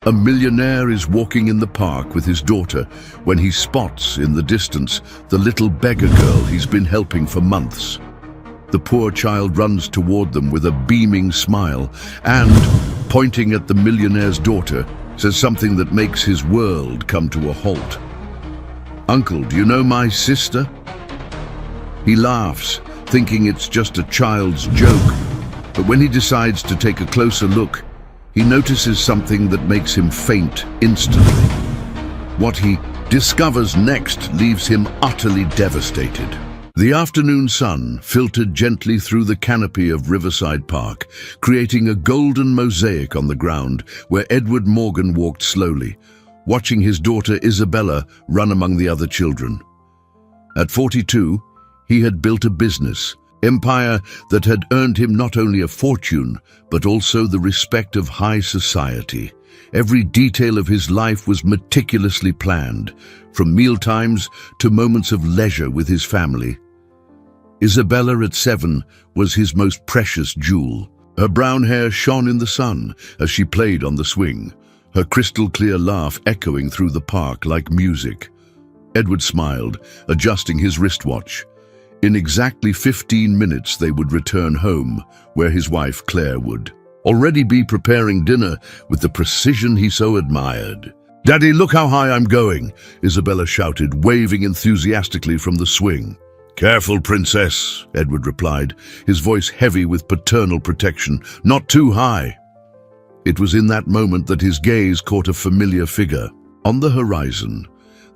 A millionaire is walking in the park with his daughter when he spots in the distance the little beggar girl he's been helping for months. The poor child runs toward them with a beaming smile and, pointing at the millionaire's daughter, says something that makes his world come to a halt. "Uncle, do you know my sister?" He laughs, thinking it's just a child's joke, but when he decides to take a closer look, he notices something that makes him faint instantly. What he discovers next leaves him utterly devastated. The afternoon sun filtered gently through the canopy of Riverside Park, creating a golden mosaic on the ground where Edward Morgan walked slowly, watching his daughter Isabella run among the other children. At 42, he had built a business, empire that had earned him not only a fortune, but also the respect of high society. Every detail of his life was meticulously planned, from mealtimes to moments of leisure with his family. Isabella at 7 was his most precious jewel. Her brown hair shone in the sun as she played on the swing, her crystal-clear laugh echoing through the park like music. Edward smiled, adjusting his wristwatch. In exactly 15 minutes they would return home, where his wife Claire would already be preparing dinner with the precision he so admired. "Daddy, look how high I'm going," Isabella shouted, waving enthusiastically from the swing. "Careful, princess," Edward replied, his voice heavy with paternal protection. "Not too high." It was in that moment that his gaze caught a familiar figure. On the horizon,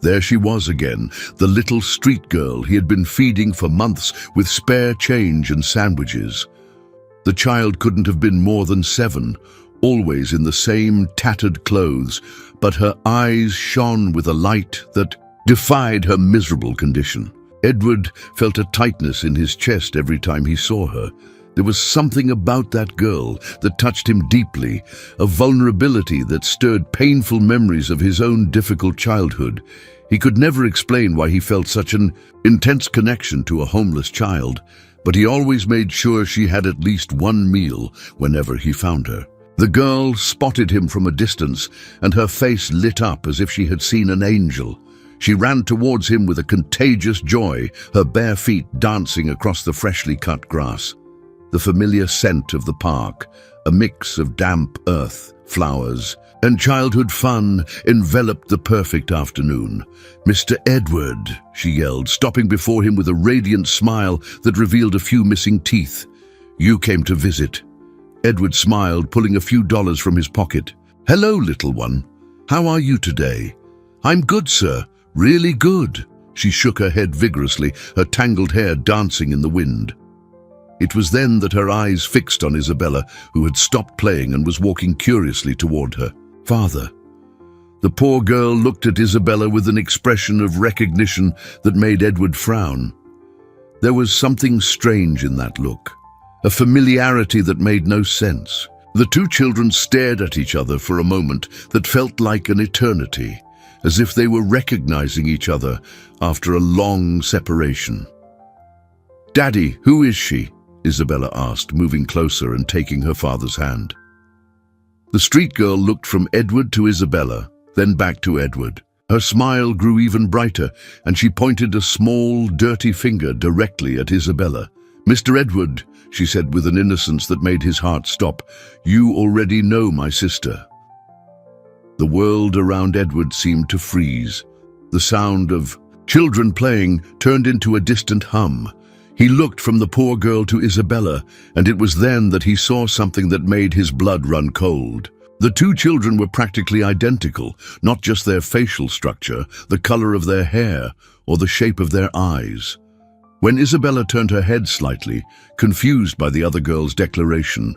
there she was again, the little street girl he had been feeding for months with spare change and sandwiches. The child couldn't have been more than 7, always in the same tattered clothes, but her eyes shone with a light that defied her miserable condition. Edward felt a tightness in his chest every time he saw her. There was something about that girl that touched him deeply, a vulnerability that stirred painful memories of his own difficult childhood. He could never explain why he felt such an intense connection to a homeless child, but he always made sure she had at least one meal whenever he found her. The girl spotted him from a distance, and her face lit up as if she had seen an angel. She ran towards him with a contagious joy, her bare feet dancing across the freshly cut grass. The familiar scent of the park, a mix of damp earth, flowers, and childhood fun, enveloped the perfect afternoon. "Mr. Edward," she yelled, stopping before him with a radiant smile that revealed a few missing teeth. "You came to visit." Edward smiled, pulling a few dollars from his pocket. "Hello, little one. How are you today?" "I'm good, sir. Really good." She shook her head vigorously, her tangled hair dancing in the wind. It was then that her eyes fixed on Isabella, who had stopped playing and was walking curiously toward her. "Father." The poor girl looked at Isabella with an expression of recognition that made Edward frown. There was something strange in that look, a familiarity that made no sense. The two children stared at each other for a moment that felt like an eternity, as if they were recognizing each other after a long separation. "Daddy, who is she?" Isabella asked, moving closer and taking her father's hand. The street girl looked from Edward to Isabella, then back to Edward. Her smile grew even brighter, and she pointed a small, dirty finger directly at Isabella. "Mr. Edward," she said with an innocence that made his heart stop, "you already know my sister." The world around Edward seemed to freeze. The sound of children playing turned into a distant hum. He looked from the poor girl to Isabella, and it was then that he saw something that made his blood run cold. The two children were practically identical, not just their facial structure, the color of their hair, or the shape of their eyes. When Isabella turned her head slightly, confused by the other girl's declaration,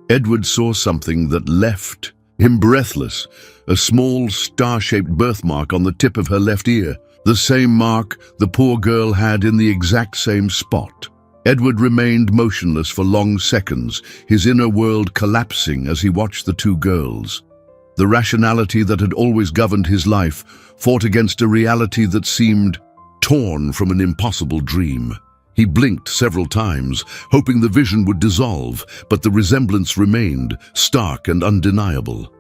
Edward saw something that left him breathless, a small star-shaped birthmark on the tip of her left ear. The same mark the poor girl had in the exact same spot. Edward remained motionless for long seconds, his inner world collapsing as he watched the two girls. The rationality that had always governed his life fought against a reality that seemed torn from an impossible dream. He blinked several times, hoping the vision would dissolve, but the resemblance remained, stark and undeniable.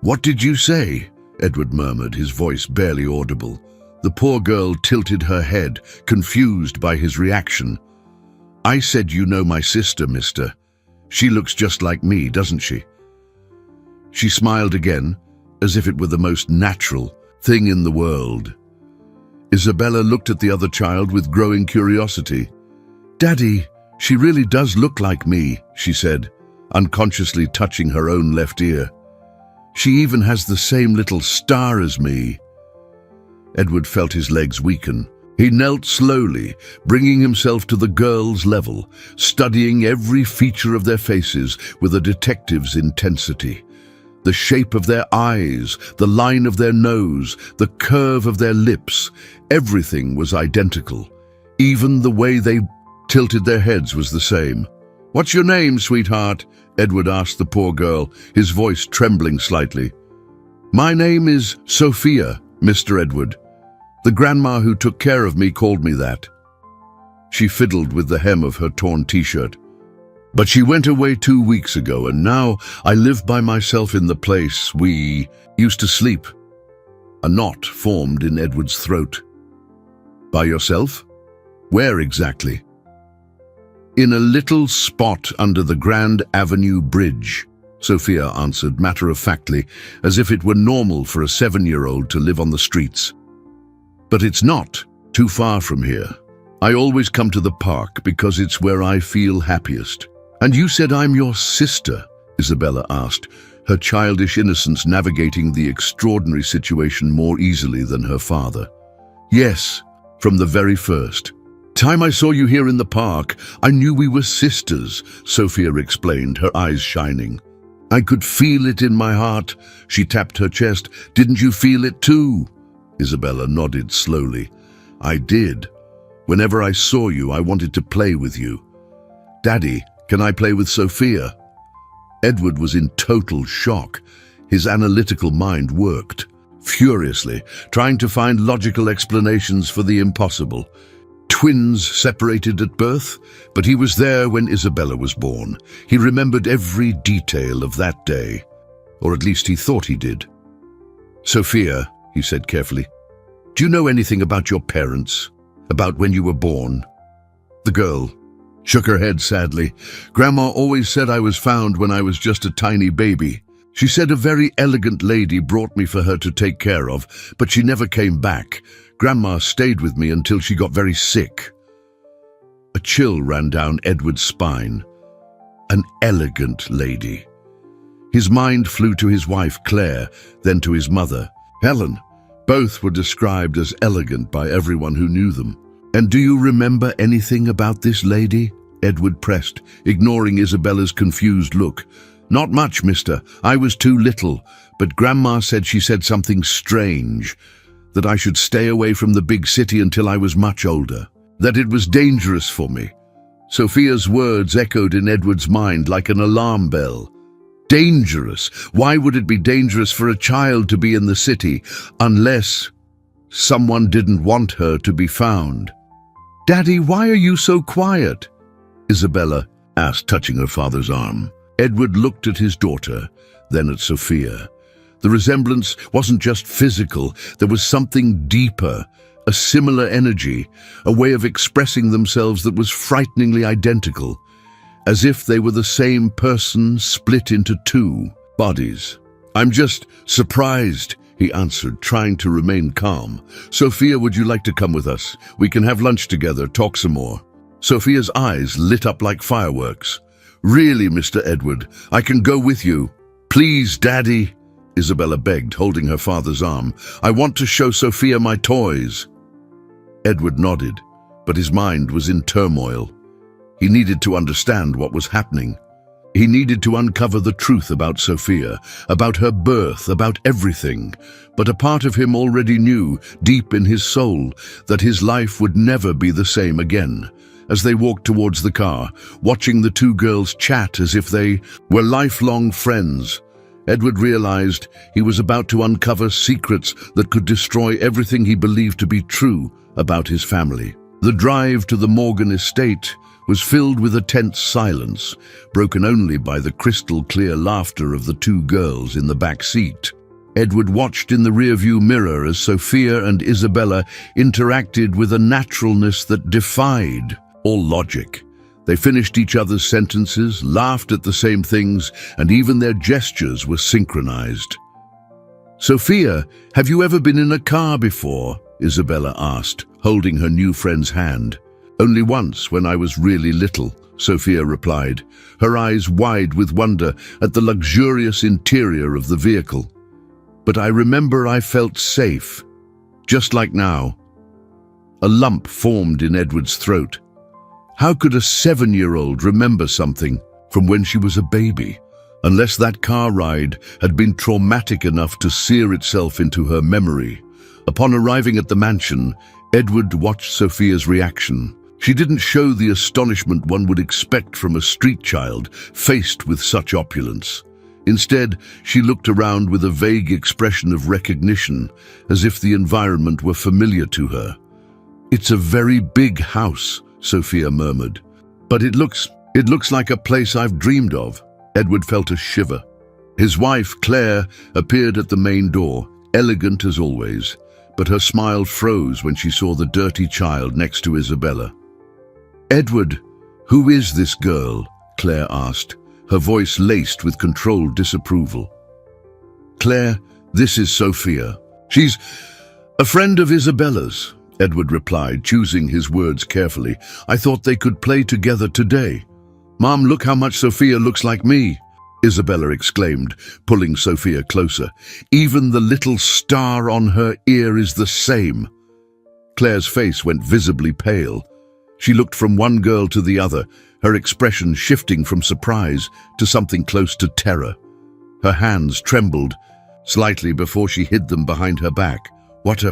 "What did you say?" Edward murmured, his voice barely audible. The poor girl tilted her head, confused by his reaction. "I said you know my sister, mister. She looks just like me, doesn't she?" She smiled again, as if it were the most natural thing in the world. Isabella looked at the other child with growing curiosity. "Daddy, she really does look like me," she said, unconsciously touching her own left ear. "She even has the same little star as me." Edward felt his legs weaken. He knelt slowly, bringing himself to the girl's level, studying every feature of their faces with a detective's intensity. The shape of their eyes, the line of their nose, the curve of their lips, everything was identical. Even the way they tilted their heads was the same. "What's your name, sweetheart?" Edward asked the poor girl, his voice trembling slightly. "My name is Sophia, Mr. Edward. The grandma who took care of me called me that." She fiddled with the hem of her torn t-shirt. "But she went away 2 weeks ago, and now I live by myself in the place we used to sleep." A knot formed in Edward's throat. "By yourself? Where exactly?" "In a little spot under the Grand Avenue Bridge," Sophia answered matter-of-factly, as if it were normal for a 7-year-old to live on the streets. "But it's not too far from here. I always come to the park because it's where I feel happiest." "And you said I'm your sister?" Isabella asked, her childish innocence navigating the extraordinary situation more easily than her father. "Yes, from the very first. Time I saw you here in the park, I knew we were sisters," Sophia explained, her eyes shining. "I could feel it in my heart." She tapped her chest. "Didn't you feel it too?" Isabella nodded slowly. "I did. Whenever I saw you, I wanted to play with you." "Daddy, can I play with Sophia?" Edward was in total shock. His analytical mind worked furiously, trying to find logical explanations for the impossible. Twins separated at birth, but he was there when Isabella was born. He remembered every detail of that day, or at least he thought he did. "Sophia," he said carefully, "do you know anything about your parents? About when you were born?" The girl shook her head sadly. "Grandma always said I was found when I was just a tiny baby. She said a very elegant lady brought me for her to take care of, but she never came back. Grandma stayed with me until she got very sick." A chill ran down Edward's spine. An elegant lady. His mind flew to his wife, Claire, then to his mother, Helen. Both were described as elegant by everyone who knew them. "And do you remember anything about this lady?" Edward pressed, ignoring Isabella's confused look. "Not much, mister. I was too little, but Grandma said she said something strange, that I should stay away from the big city until I was much older, that it was dangerous for me." Sophia's words echoed in Edward's mind like an alarm bell. Dangerous? Why would it be dangerous for a child to be in the city, unless someone didn't want her to be found? "Daddy, why are you so quiet?" Isabella asked, touching her father's arm. Edward looked at his daughter, then at Sophia. The resemblance wasn't just physical, there was something deeper, a similar energy, a way of expressing themselves that was frighteningly identical, as if they were the same person split into two bodies. "I'm just surprised," he answered, trying to remain calm. "Sophia, would you like to come with us? We can have lunch together, talk some more." Sophia's eyes lit up like fireworks. "Really, Mr. Edward, I can go with you." "Please, Daddy," Isabella begged, holding her father's arm. "I want to show Sophia my toys." Edward nodded, but his mind was in turmoil. He needed to understand what was happening. He needed to uncover the truth about Sophia, about her birth, about everything. But a part of him already knew, deep in his soul, that his life would never be the same again. As they walked towards the car, watching the two girls chat as if they were lifelong friends, Edward realized he was about to uncover secrets that could destroy everything he believed to be true about his family. The drive to the Morgan estate was filled with a tense silence, broken only by the crystal-clear laughter of the two girls in the back seat. Edward watched in the rearview mirror as Sophia and Isabella interacted with a naturalness that defied all logic. They finished each other's sentences, laughed at the same things, and even their gestures were synchronized. "Sophia, have you ever been in a car before?" Isabella asked, holding her new friend's hand. "Only once, when I was really little," Sophia replied, her eyes wide with wonder at the luxurious interior of the vehicle. "But I remember I felt safe, just like now." A lump formed in Edward's throat. How could a 7-year-old remember something from when she was a baby, unless that car ride had been traumatic enough to sear itself into her memory? Upon arriving at the mansion, Edward watched Sophia's reaction. She didn't show the astonishment one would expect from a street child faced with such opulence. Instead, she looked around with a vague expression of recognition, as if the environment were familiar to her. "It's a very big house," Sophia murmured. "But it looks like a place I've dreamed of." Edward felt a shiver. His wife, Claire, appeared at the main door, elegant as always, but her smile froze when she saw the dirty child next to Isabella. "Edward, who is this girl?" Claire asked, her voice laced with controlled disapproval. "Claire, this is Sophia. She's a friend of Isabella's," Edward replied, choosing his words carefully. "I thought they could play together today." "Mom, look how much Sophia looks like me," Isabella exclaimed, pulling Sophia closer. "Even the little star on her ear is the same." Claire's face went visibly pale. She looked from one girl to the other, her expression shifting from surprise to something close to terror. Her hands trembled slightly before she hid them behind her back. What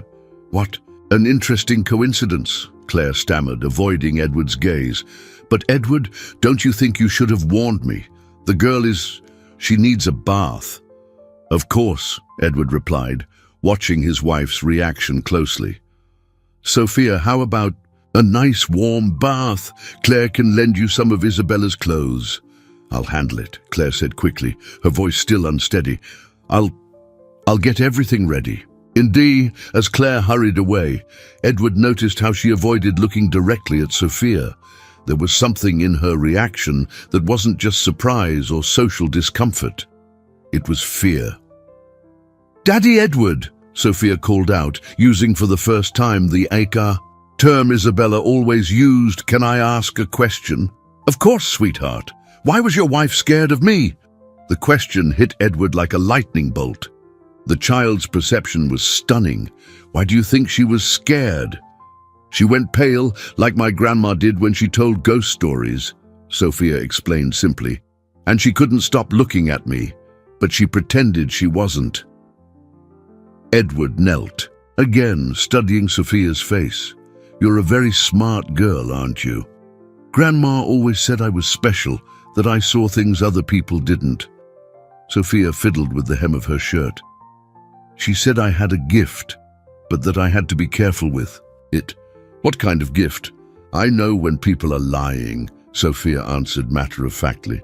an interesting coincidence," Claire stammered, avoiding Edward's gaze. "But Edward, don't you think you should have warned me? The girl she needs a bath." "Of course," Edward replied, watching his wife's reaction closely. "Sophia, how about a nice warm bath? Claire can lend you some of Isabella's clothes." "I'll handle it," Claire said quickly, her voice still unsteady. I'll get everything ready." Indeed, as Claire hurried away, Edward noticed how she avoided looking directly at Sophia. There was something in her reaction that wasn't just surprise or social discomfort. It was fear. "Daddy Edward," Sophia called out, using for the first time the Aka term Isabella always used. "Can I ask a question?" "Of course, sweetheart. Why was your wife scared of me?" The question hit Edward like a lightning bolt. The child's perception was stunning. "Why do you think she was scared?" "She went pale, like my grandma did when she told ghost stories," Sophia explained simply. "And she couldn't stop looking at me, but she pretended she wasn't." Edward knelt, again studying Sophia's face. "You're a very smart girl, aren't you? Grandma always said I was special, that I saw things other people didn't." Sophia fiddled with the hem of her shirt. "She said I had a gift, but that I had to be careful with it." "What kind of gift?" "I know when people are lying," Sophia answered matter-of-factly.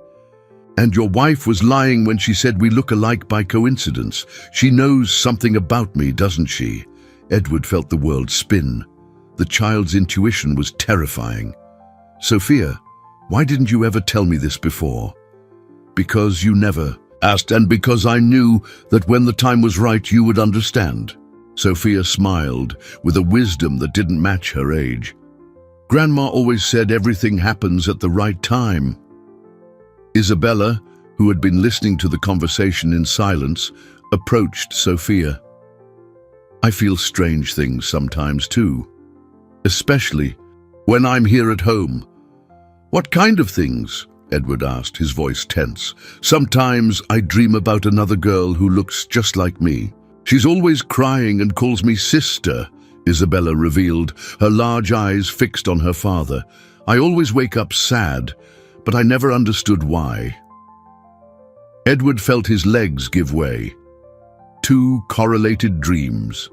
"And your wife was lying when she said we look alike by coincidence. She knows something about me, doesn't she?" Edward felt the world spin. The child's intuition was terrifying. "Sophia, why didn't you ever tell me this before?" "Because you never asked, and because I knew that when the time was right you would understand." Sophia smiled with a wisdom that didn't match her age. "Grandma always said everything happens at the right time." Isabella, who had been listening to the conversation in silence, approached Sophia. "I feel strange things sometimes too, especially when I'm here at home." "What kind of things?" Edward asked, his voice tense. "Sometimes I dream about another girl who looks just like me. She's always crying and calls me sister," Isabella revealed, her large eyes fixed on her father. "I always wake up sad, but I never understood why." Edward felt his legs give way. Two correlated dreams.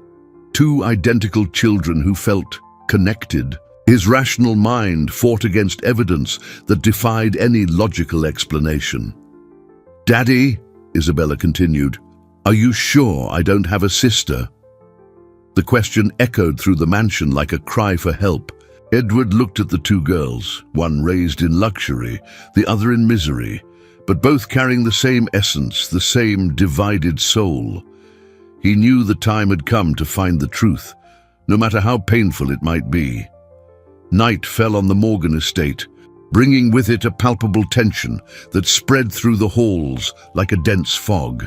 Two identical children who felt connected. His rational mind fought against evidence that defied any logical explanation. "Daddy," Isabella continued, "Are you sure I don't have a sister?" The question echoed through the mansion like a cry for help. Edward looked at the two girls, one raised in luxury, the other in misery, but both carrying the same essence, the same divided soul. He knew the time had come to find the truth, no matter how painful it might be. Night fell on the Morgan estate, bringing with it a palpable tension that spread through the halls like a dense fog.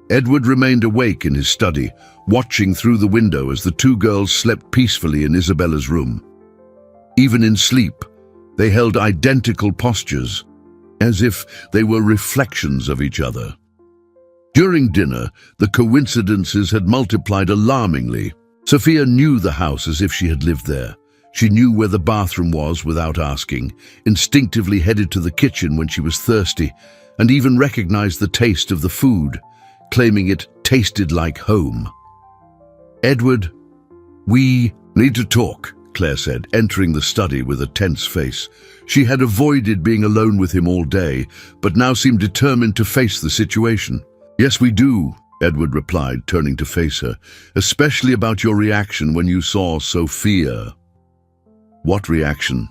Edward remained awake in his study, watching through the window as the two girls slept peacefully in Isabella's room. Even in sleep, they held identical postures, as if they were reflections of each other. During dinner, the coincidences had multiplied alarmingly. Sophia knew the house as if she had lived there. She knew where the bathroom was without asking, instinctively headed to the kitchen when she was thirsty, and even recognized the taste of the food, claiming it tasted like home. "Edward, we need to talk," Claire said, entering the study with a tense face. She had avoided being alone with him all day, but now seemed determined to face the situation. "Yes, we do," Edward replied, turning to face her, "especially about your reaction when you saw Sophia." "What reaction?"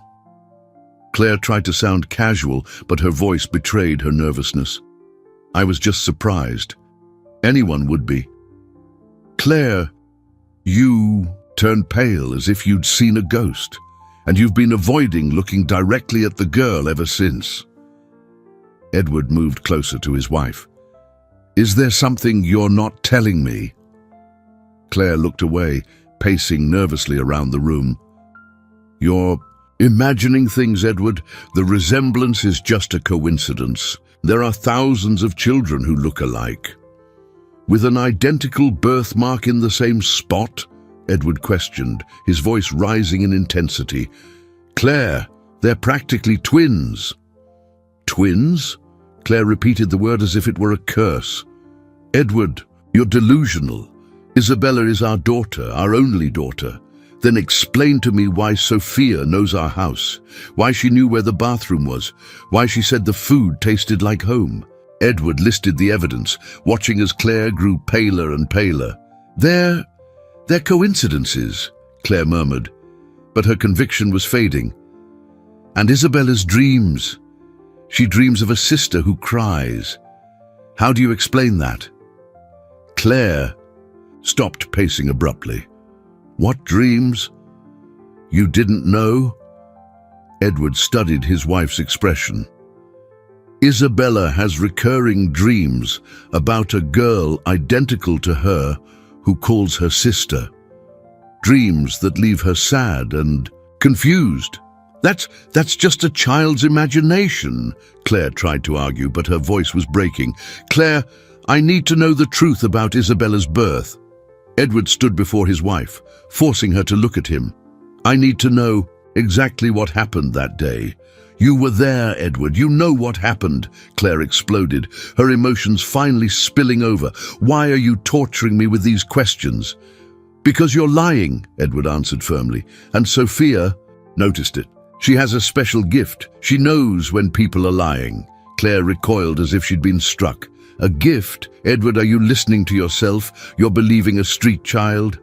Claire tried to sound casual, but her voice betrayed her nervousness. "I was just surprised. Anyone would be." "Claire, you turned pale as if you'd seen a ghost, and you've been avoiding looking directly at the girl ever since." Edward moved closer to his wife. "Is there something you're not telling me?" Claire looked away, pacing nervously around the room. "You're imagining things, Edward. The resemblance is just a coincidence. There are thousands of children who look alike." "With an identical birthmark in the same spot?" Edward questioned, his voice rising in intensity. "Claire, they're practically twins." "Twins?" Claire repeated the word as if it were a curse. "Edward, you're delusional. Isabella is our daughter, our only daughter. Then explain to me why Sophia knows our house, why she knew where the bathroom was, why she said the food tasted like home." Edward listed the evidence, watching as Claire grew paler and paler. They're coincidences," Claire murmured, but her conviction was fading. "And Isabella's dreams. She dreams of a sister who cries. How do you explain that?" Claire stopped pacing abruptly. "What dreams? You didn't know?" Edward studied his wife's expression. "Isabella has recurring dreams about a girl identical to her who calls her sister. Dreams that leave her sad and confused." That's just a child's imagination," Claire tried to argue, but her voice was breaking. "Claire, I need to know the truth about Isabella's birth." Edward stood before his wife, forcing her to look at him. "I need to know exactly what happened that day." "You were there, Edward. You know what happened," Claire exploded, her emotions finally spilling over. "Why are you torturing me with these questions?" "Because you're lying," Edward answered firmly, "and Sophia noticed it. She has a special gift. She knows when people are lying." Claire recoiled as if she'd been struck. "A gift? Edward, are you listening to yourself? You're believing a street child?"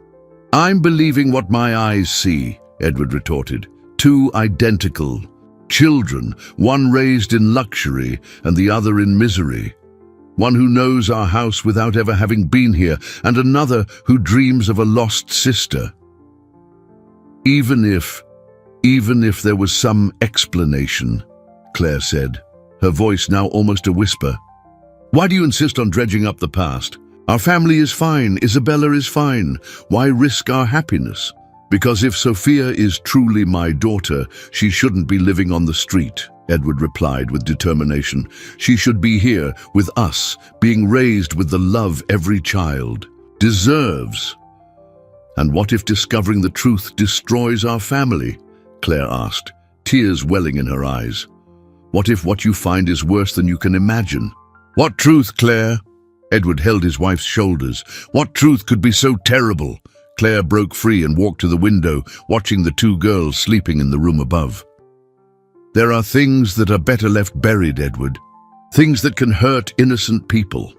"I'm believing what my eyes see," Edward retorted. "Two identical children, one raised in luxury and the other in misery. One who knows our house without ever having been here, and another who dreams of a lost sister. Even if there was some explanation," Claire said, her voice now almost a whisper. "Why do you insist on dredging up the past? Our family is fine, Isabella is fine. Why risk our happiness? Because if Sophia is truly my daughter, she shouldn't be living on the street," Edward replied with determination. "She should be here with us, being raised with the love every child deserves." "And what if discovering the truth destroys our family?" Claire asked, tears welling in her eyes. "What if what you find is worse than you can imagine?" "What truth, Claire?" Edward held his wife's shoulders. "What truth could be so terrible?" Claire broke free and walked to the window, watching the two girls sleeping in the room above. "There are things that are better left buried, Edward. Things that can hurt innocent people.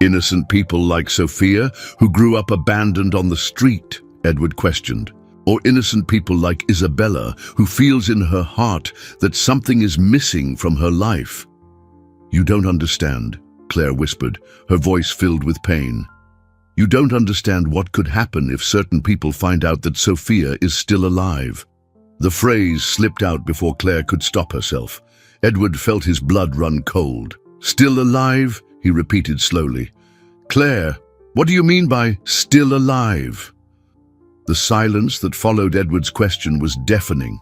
Innocent people like Sophia, who grew up abandoned on the street, Edward questioned. Or innocent people like Isabella, who feels in her heart that something is missing from her life. You don't understand, Claire whispered, her voice filled with pain. You don't understand what could happen if certain people find out that Sophia is still alive. The phrase slipped out before Claire could stop herself. Edward felt his blood run cold. Still alive? He repeated slowly. Claire, what do you mean by still alive? The silence that followed Edward's question was deafening.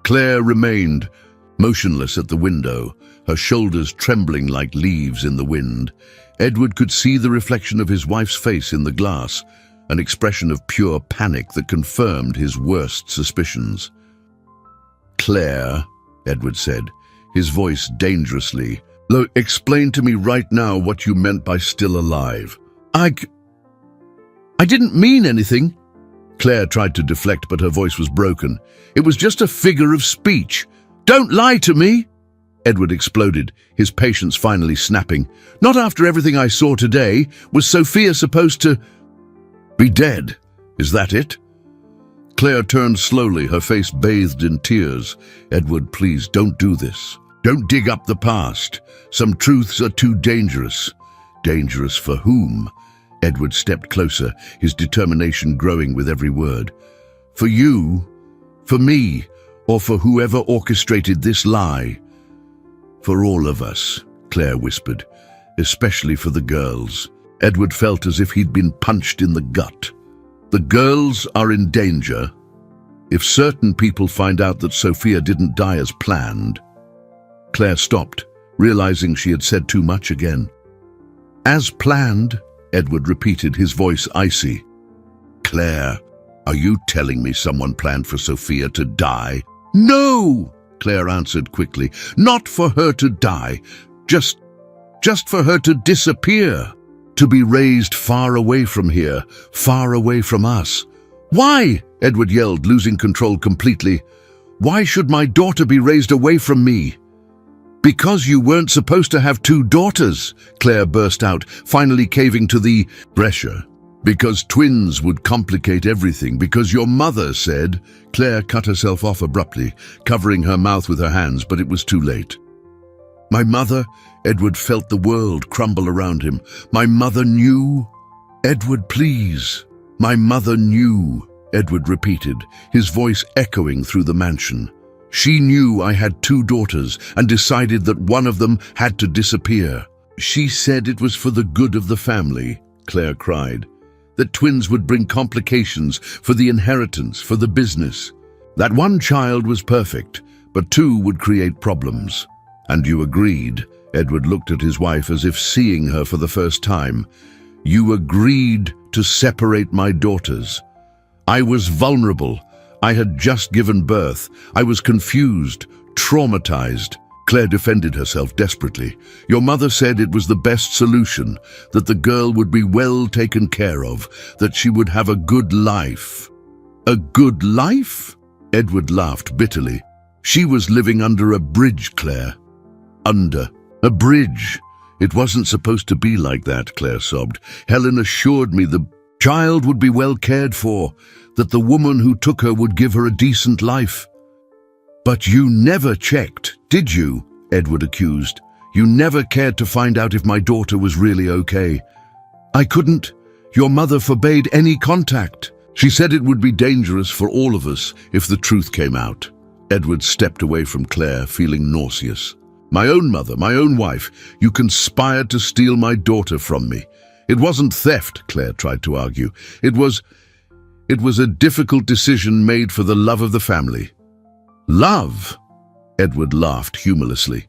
Claire remained motionless at the window, her shoulders trembling like leaves in the wind. Edward could see the reflection of his wife's face in the glass, an expression of pure panic that confirmed his worst suspicions. Claire, Edward said, his voice dangerously low. Explain to me right now what you meant by still alive. I didn't mean anything. Claire tried to deflect, but her voice was broken. It was just a figure of speech. Don't lie to me! Edward exploded, his patience finally snapping. Not after everything I saw today. Was Sophia supposed to be dead? Is that it? Claire turned slowly, her face bathed in tears. Edward, please, don't do this. Don't dig up the past. Some truths are too dangerous. Dangerous for whom? Edward stepped closer, his determination growing with every word. For you, for me, or for whoever orchestrated this lie? For all of us, Claire whispered, especially for the girls. Edward felt as if he'd been punched in the gut. The girls are in danger. If certain people find out that Sophia didn't die as planned. Claire stopped, realizing she had said too much again. As planned, Edward repeated, his voice icy. Claire, are you telling me someone planned for Sophia to die? No, Claire answered quickly. Not for her to die, just for her to disappear, to be raised far away from here, far away from us. Why? Edward yelled, losing control completely. Why should my daughter be raised away from me? Because you weren't supposed to have two daughters, Claire burst out, finally caving to the pressure. Because twins would complicate everything, because your mother said. Claire cut herself off abruptly, covering her mouth with her hands, but it was too late. My mother? Edward felt the world crumble around him. My mother knew? Edward, please. My mother knew, Edward repeated, his voice echoing through the mansion. She knew I had two daughters and decided that one of them had to disappear. She said it was for the good of the family, Claire cried. That twins would bring complications for the inheritance, for the business. That one child was perfect, but two would create problems. And you agreed. Edward looked at his wife as if seeing her for the first time. You agreed to separate my daughters. I was vulnerable. I had just given birth. I was confused, traumatized. Claire defended herself desperately. Your mother said it was the best solution, that the girl would be well taken care of, that she would have a good life. A good life? Edward laughed bitterly. She was living under a bridge, Claire. Under a bridge. It wasn't supposed to be like that, Claire sobbed. Helen assured me the child would be well cared for, that the woman who took her would give her a decent life. But you never checked, did you? Edward accused. You never cared to find out if my daughter was really okay. I couldn't. Your mother forbade any contact. She said it would be dangerous for all of us if the truth came out. Edward stepped away from Claire, feeling nauseous. My own mother, my own wife, you conspired to steal my daughter from me. It wasn't theft, Claire tried to argue. It was a difficult decision made for the love of the family. Love? Edward laughed humorlessly.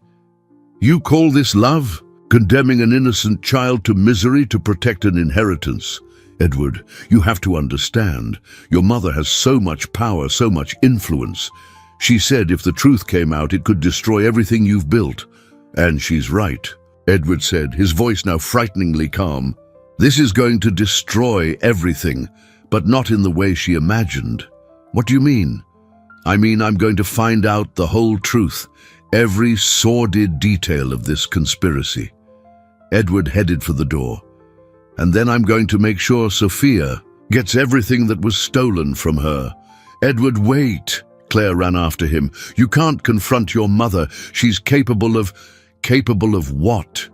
You call this love? Condemning an innocent child to misery to protect an inheritance? Edward, you have to understand. Your mother has so much power, so much influence. She said if the truth came out, it could destroy everything you've built. And she's right, Edward said, his voice now frighteningly calm. This is going to destroy everything, but not in the way she imagined. What do you mean? I mean, I'm going to find out the whole truth, every sordid detail of this conspiracy. Edward headed for the door. And then I'm going to make sure Sophia gets everything that was stolen from her. Edward, wait. Claire ran after him. You can't confront your mother. She's capable of... Capable of what?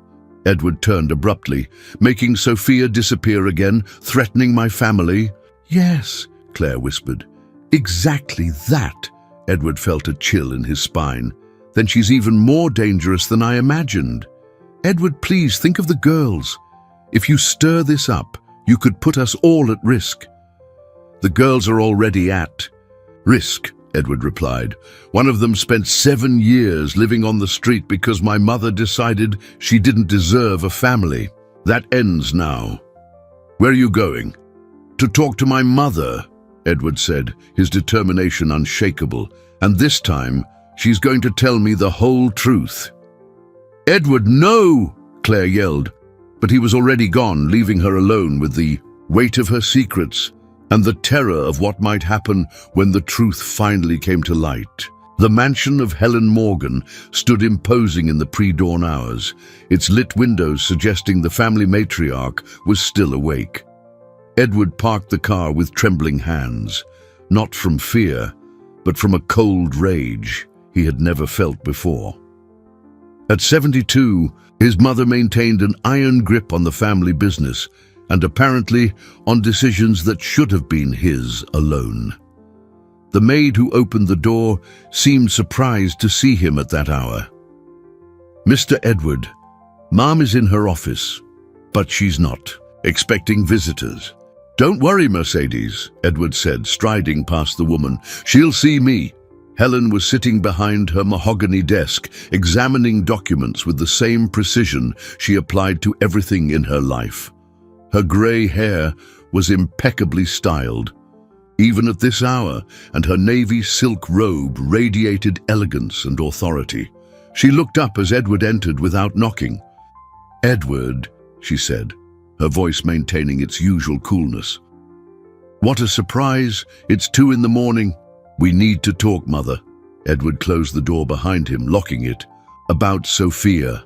Edward turned abruptly, making Sophia disappear again, threatening my family. Yes, Claire whispered. Exactly that. Edward felt a chill in his spine. Then she's even more dangerous than I imagined. Edward, please think of the girls. If you stir this up, you could put us all at risk. The girls are already at risk, Edward replied. One of them spent 7 years living on the street because my mother decided she didn't deserve a family. That ends now. Where are you going? To talk to my mother, Edward said, his determination unshakable. And this time, she's going to tell me the whole truth. Edward, no! Claire yelled, but he was already gone, leaving her alone with the weight of her secrets and the terror of what might happen when the truth finally came to light. The mansion of Helen Morgan stood imposing in the pre-dawn hours, its lit windows suggesting the family matriarch was still awake. Edward parked the car with trembling hands, not from fear, but from a cold rage he had never felt before. At 72, his mother maintained an iron grip on the family business, and apparently on decisions that should have been his alone. The maid who opened the door seemed surprised to see him at that hour. Mr. Edward, Mom is in her office, but she's not expecting visitors. Don't worry, Mercedes, Edward said, striding past the woman. She'll see me. Helen was sitting behind her mahogany desk, examining documents with the same precision she applied to everything in her life. Her grey hair was impeccably styled, even at this hour, and her navy silk robe radiated elegance and authority. She looked up as Edward entered without knocking. Edward, she said, her voice maintaining its usual coolness. What a surprise! It's 2 a.m. We need to talk, Mother. Edward closed the door behind him, locking it. About Sophia.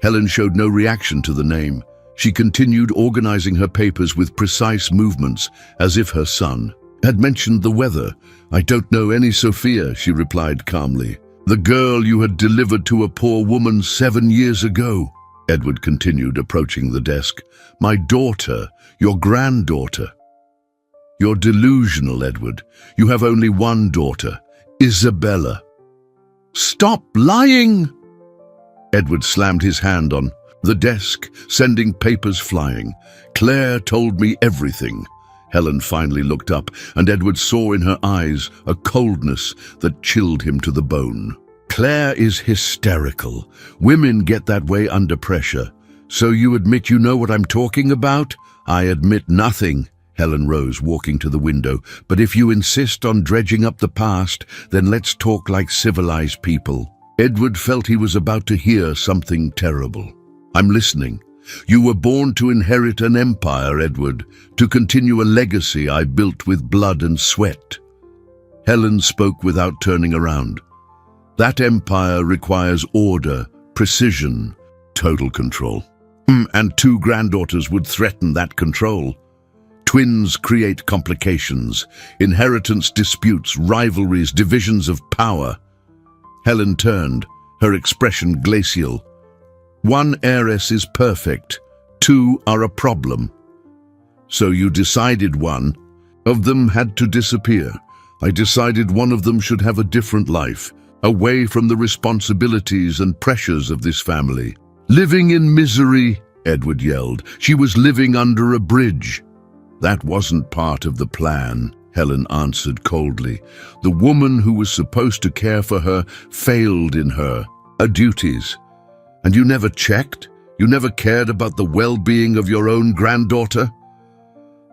Helen showed no reaction to the name. She continued organizing her papers with precise movements, as if her son had mentioned the weather. I don't know any Sophia, she replied calmly. The girl you had delivered to a poor woman 7 years ago, Edward continued, approaching the desk. My daughter, your granddaughter. You're delusional, Edward. You have only one daughter, Isabella. Stop lying! Edward slammed his hand on the desk, sending papers flying. Claire told me everything. Helen finally looked up, and Edward saw in her eyes a coldness that chilled him to the bone. Claire is hysterical. Women get that way under pressure. So you admit you know what I'm talking about? I admit nothing. Helen rose, walking to the window. But if you insist on dredging up the past, then let's talk like civilized people. Edward felt he was about to hear something terrible. I'm listening. You were born to inherit an empire, Edward, to continue a legacy I built with blood and sweat. Helen spoke without turning around. That empire requires order, precision, total control. And 2 granddaughters would threaten that control. Twins create complications, inheritance disputes, rivalries, divisions of power. Helen turned, her expression glacial. 1 heiress is perfect, 2 are a problem. So you decided one of them had to disappear. I decided one of them should have a different life, away from the responsibilities and pressures of this family. Living in misery, Edward yelled. She was living under a bridge. That wasn't part of the plan, Helen answered coldly. The woman who was supposed to care for her failed in her duties. And you never checked? You never cared about the well-being of your own granddaughter?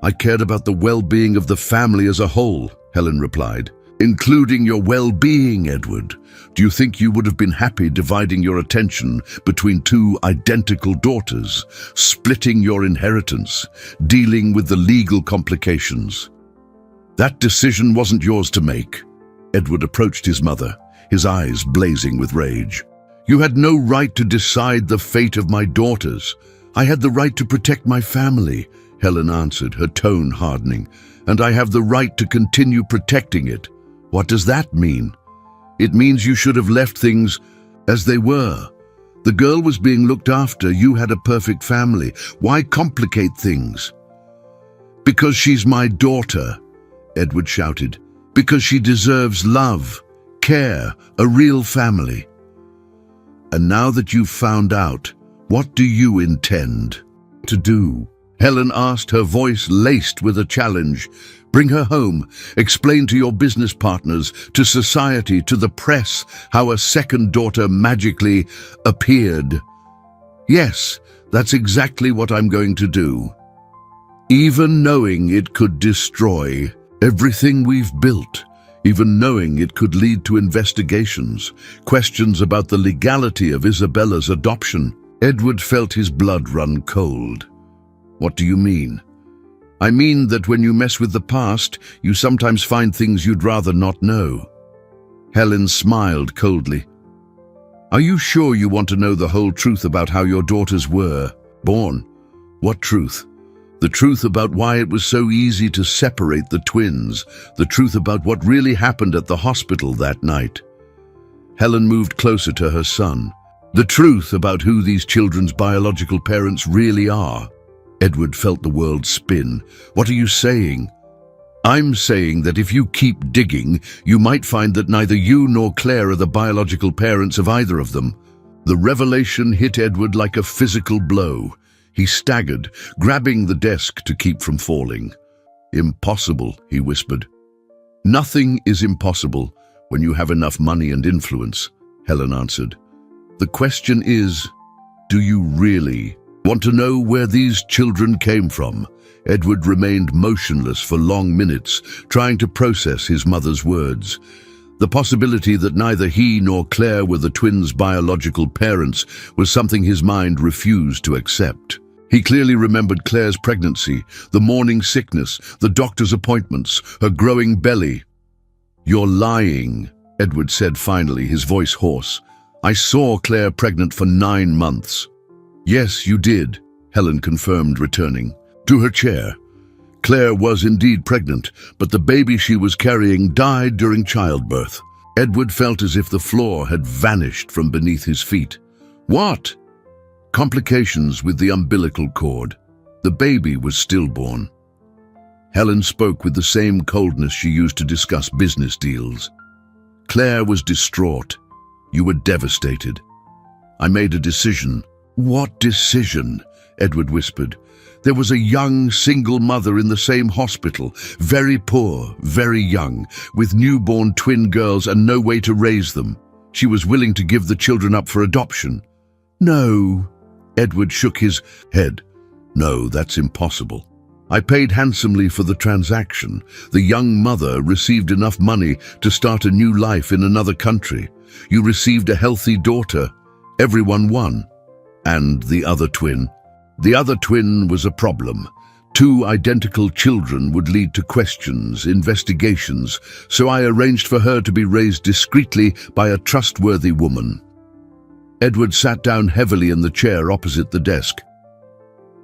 I cared about the well-being of the family as a whole, Helen replied. Including your well-being, Edward. Do you think you would have been happy dividing your attention between 2 identical daughters, splitting your inheritance, dealing with the legal complications? That decision wasn't yours to make. Edward approached his mother, his eyes blazing with rage. You had no right to decide the fate of my daughters. I had the right to protect my family, Helen answered, her tone hardening. And I have the right to continue protecting it. What does that mean? It means you should have left things as they were. The girl was being looked after. You had a perfect family. Why complicate things? Because she's my daughter, Edward shouted. Because she deserves love, care, a real family. And now that you've found out, what do you intend to do? Helen asked, her voice laced with a challenge. Bring her home. Explain to your business partners, to society, to the press, how a second daughter magically appeared. Yes, that's exactly what I'm going to do. Even knowing it could destroy everything we've built, even knowing it could lead to investigations, questions about the legality of Isabella's adoption. Edward felt his blood run cold. What do you mean? I mean that when you mess with the past, you sometimes find things you'd rather not know. Helen smiled coldly. Are you sure you want to know the whole truth about how your daughters were born? What truth? The truth about why it was so easy to separate the twins, the truth about what really happened at the hospital that night. Helen moved closer to her son. The truth about who these children's biological parents really are. Edward felt the world spin. What are you saying? I'm saying that if you keep digging, you might find that neither you nor Claire are the biological parents of either of them. The revelation hit Edward like a physical blow. He staggered, grabbing the desk to keep from falling. Impossible, he whispered. Nothing is impossible when you have enough money and influence, Helen answered. The question is, do you really want to know where these children came from? Edward remained motionless for long minutes, trying to process his mother's words. The possibility that neither he nor Claire were the twins' biological parents was something his mind refused to accept. He clearly remembered Claire's pregnancy, the morning sickness, the doctor's appointments, her growing belly. You're lying, Edward said finally, his voice hoarse. I saw Claire pregnant for 9 months. Yes, you did, Helen confirmed, returning to her chair. Claire was indeed pregnant, but the baby she was carrying died during childbirth. Edward felt as if the floor had vanished from beneath his feet. What? Complications with the umbilical cord. The baby was stillborn. Helen spoke with the same coldness she used to discuss business deals. Claire was distraught. You were devastated. I made a decision. What decision? Edward whispered. There was a young, single mother in the same hospital, very poor, very young, with newborn twin girls and no way to raise them. She was willing to give the children up for adoption. No. Edward shook his head. No, that's impossible. I paid handsomely for the transaction. The young mother received enough money to start a new life in another country. You received a healthy daughter. Everyone won. And the other twin? The other twin was a problem. 2 identical children would lead to questions, investigations, so I arranged for her to be raised discreetly by a trustworthy woman. Edward sat down heavily in the chair opposite the desk.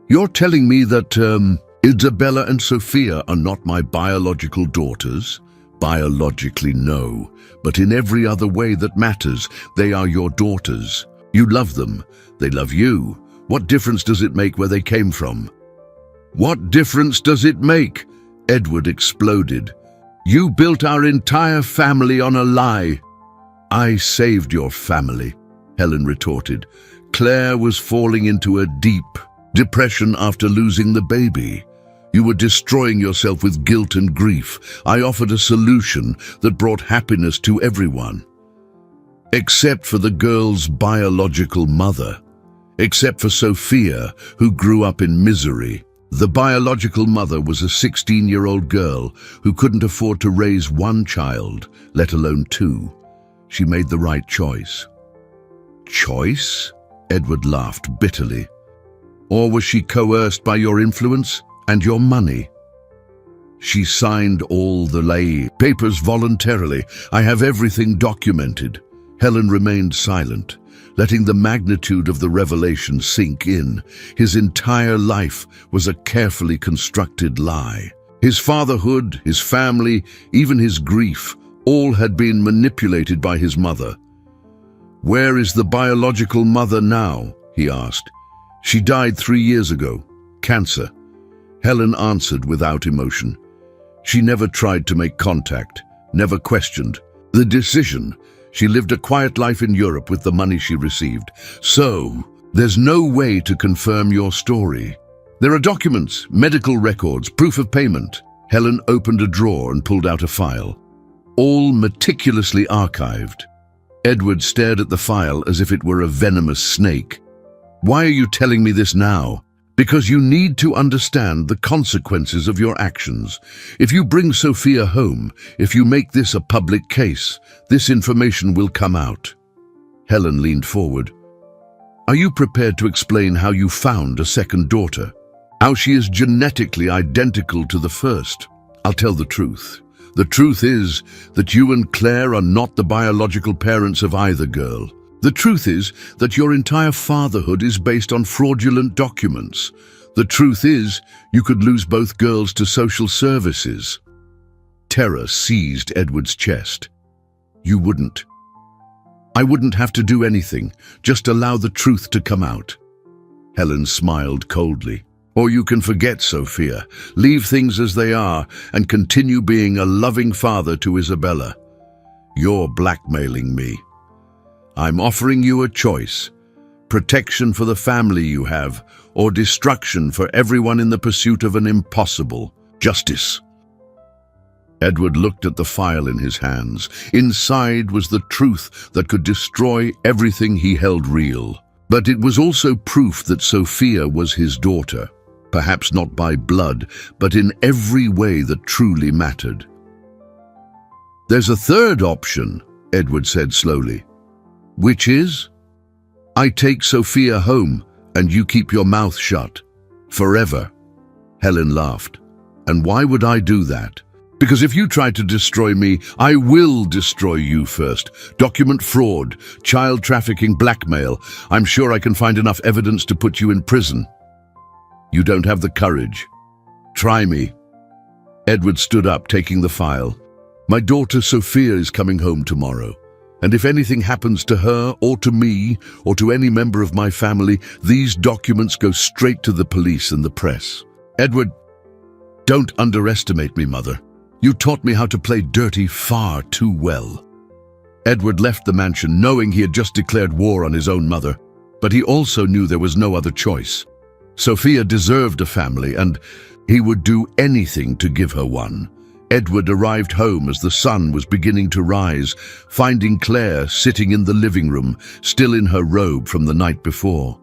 You're telling me that, Isabella and Sophia are not my biological daughters? Biologically, no, but in every other way that matters, they are your daughters. You love them. They love you. What difference does it make where they came from? What difference does it make? Edward exploded. You built our entire family on a lie. I saved your family, Helen retorted. Claire was falling into a deep depression after losing the baby. You were destroying yourself with guilt and grief. I offered a solution that brought happiness to everyone. Except for the girl's biological mother. Except for Sophia, who grew up in misery. The biological mother was a 16-year-old girl who couldn't afford to raise 1 child, let alone 2. She made the right choice. Choice? Edward laughed bitterly. Or was she coerced by your influence and your money? She signed all the lay papers voluntarily. I have everything documented. Helen remained silent. letting the magnitude of the revelation sink in. His entire life was a carefully constructed lie. His fatherhood, his family, even his grief, all had been manipulated by his mother. "Where is the biological mother now?" he asked. "She died 3 years ago. Cancer." Helen answered without emotion. She never tried to make contact, never questioned the decision. She lived a quiet life in Europe with the money she received. "So, there's no way to confirm your story?" "There are documents, medical records, proof of payment." Helen opened a drawer and pulled out a file, all meticulously archived. Edward stared at the file as if it were a venomous snake. "Why are you telling me this now?" "Because you need to understand the consequences of your actions. If you bring Sophia home, if you make this a public case, this information will come out." Helen leaned forward. "Are you prepared to explain how you found a second daughter? How she is genetically identical to the first?" "I'll tell the truth. The truth is that you and Claire are not the biological parents of either girl. The truth is that your entire fatherhood is based on fraudulent documents. The truth is you could lose both girls to social services." Terror seized Edward's chest. "You wouldn't." "I wouldn't have to do anything, just allow the truth to come out." Helen smiled coldly. "Or you can forget Sophia, leave things as they are, and continue being a loving father to Isabella. You're blackmailing me. I'm offering you a choice: protection for the family you have, or destruction for everyone in the pursuit of an impossible justice." Edward looked at the file in his hands. Inside was the truth that could destroy everything he held real. But it was also proof that Sophia was his daughter, perhaps not by blood, but in every way that truly mattered. "There's a third option," Edward said slowly. "Which is?" "I take Sophia home, and you keep your mouth shut. Forever." Helen laughed. "And why would I do that?" "Because if you try to destroy me, I will destroy you first. Document fraud, child trafficking, blackmail. I'm sure I can find enough evidence to put you in prison." "You don't have the courage. Try me." Edward stood up, taking the file. "My daughter Sophia is coming home tomorrow. And if anything happens to her, or to me, or to any member of my family, these documents go straight to the police and the press." "Edward, don't underestimate me, Mother. You taught me how to play dirty far too well." Edward left the mansion knowing he had just declared war on his own mother, but he also knew there was no other choice. Sophia deserved a family, and he would do anything to give her one. Edward arrived home as the sun was beginning to rise, finding Claire sitting in the living room, still in her robe from the night before.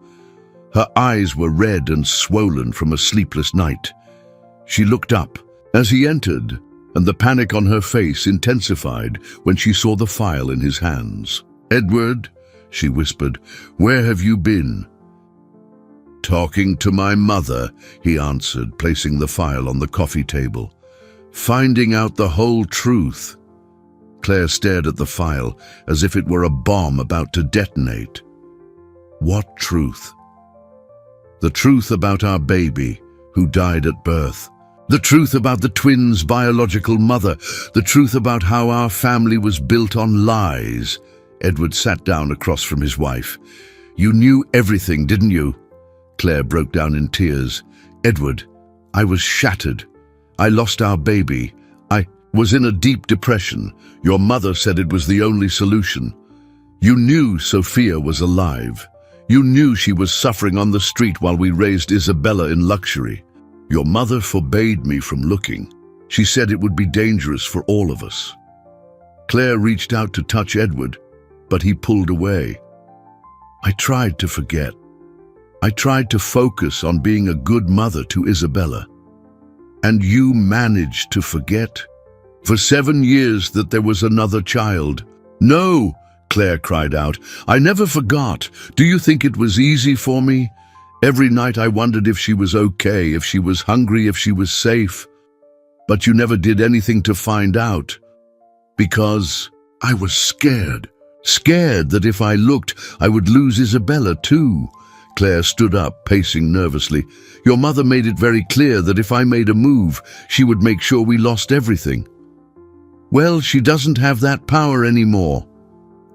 Her eyes were red and swollen from a sleepless night. She looked up as he entered, and the panic on her face intensified when she saw the file in his hands. "Edward," she whispered, "where have you been?" "Talking to my mother," he answered, placing the file on the coffee table. "Finding out the whole truth." Claire stared at the file as if it were a bomb about to detonate. "What truth?" "The truth about our baby, who died at birth. The truth about the twins' biological mother. The truth about how our family was built on lies." Edward sat down across from his wife. "You knew everything, didn't you?" Claire broke down in tears. "Edward, I was shattered. I lost our baby. I was in a deep depression. Your mother said it was the only solution. You knew Sophia was alive. You knew she was suffering on the street while we raised Isabella in luxury. Your mother forbade me from looking. She said it would be dangerous for all of us." Claire reached out to touch Edward, but he pulled away. "I tried to forget. I tried to focus on being a good mother to Isabella. And you managed to forget for 7 years that there was another child." "No," Claire cried out. "I never forgot. Do you think it was easy for me? Every night I wondered if she was okay, if she was hungry, if she was safe. But you never did anything to find out. Because I was scared." Scared that if I looked, I would lose Isabella too. Claire stood up, pacing nervously. Your mother made it very clear that if I made a move, she would make sure we lost everything. Well, she doesn't have that power anymore.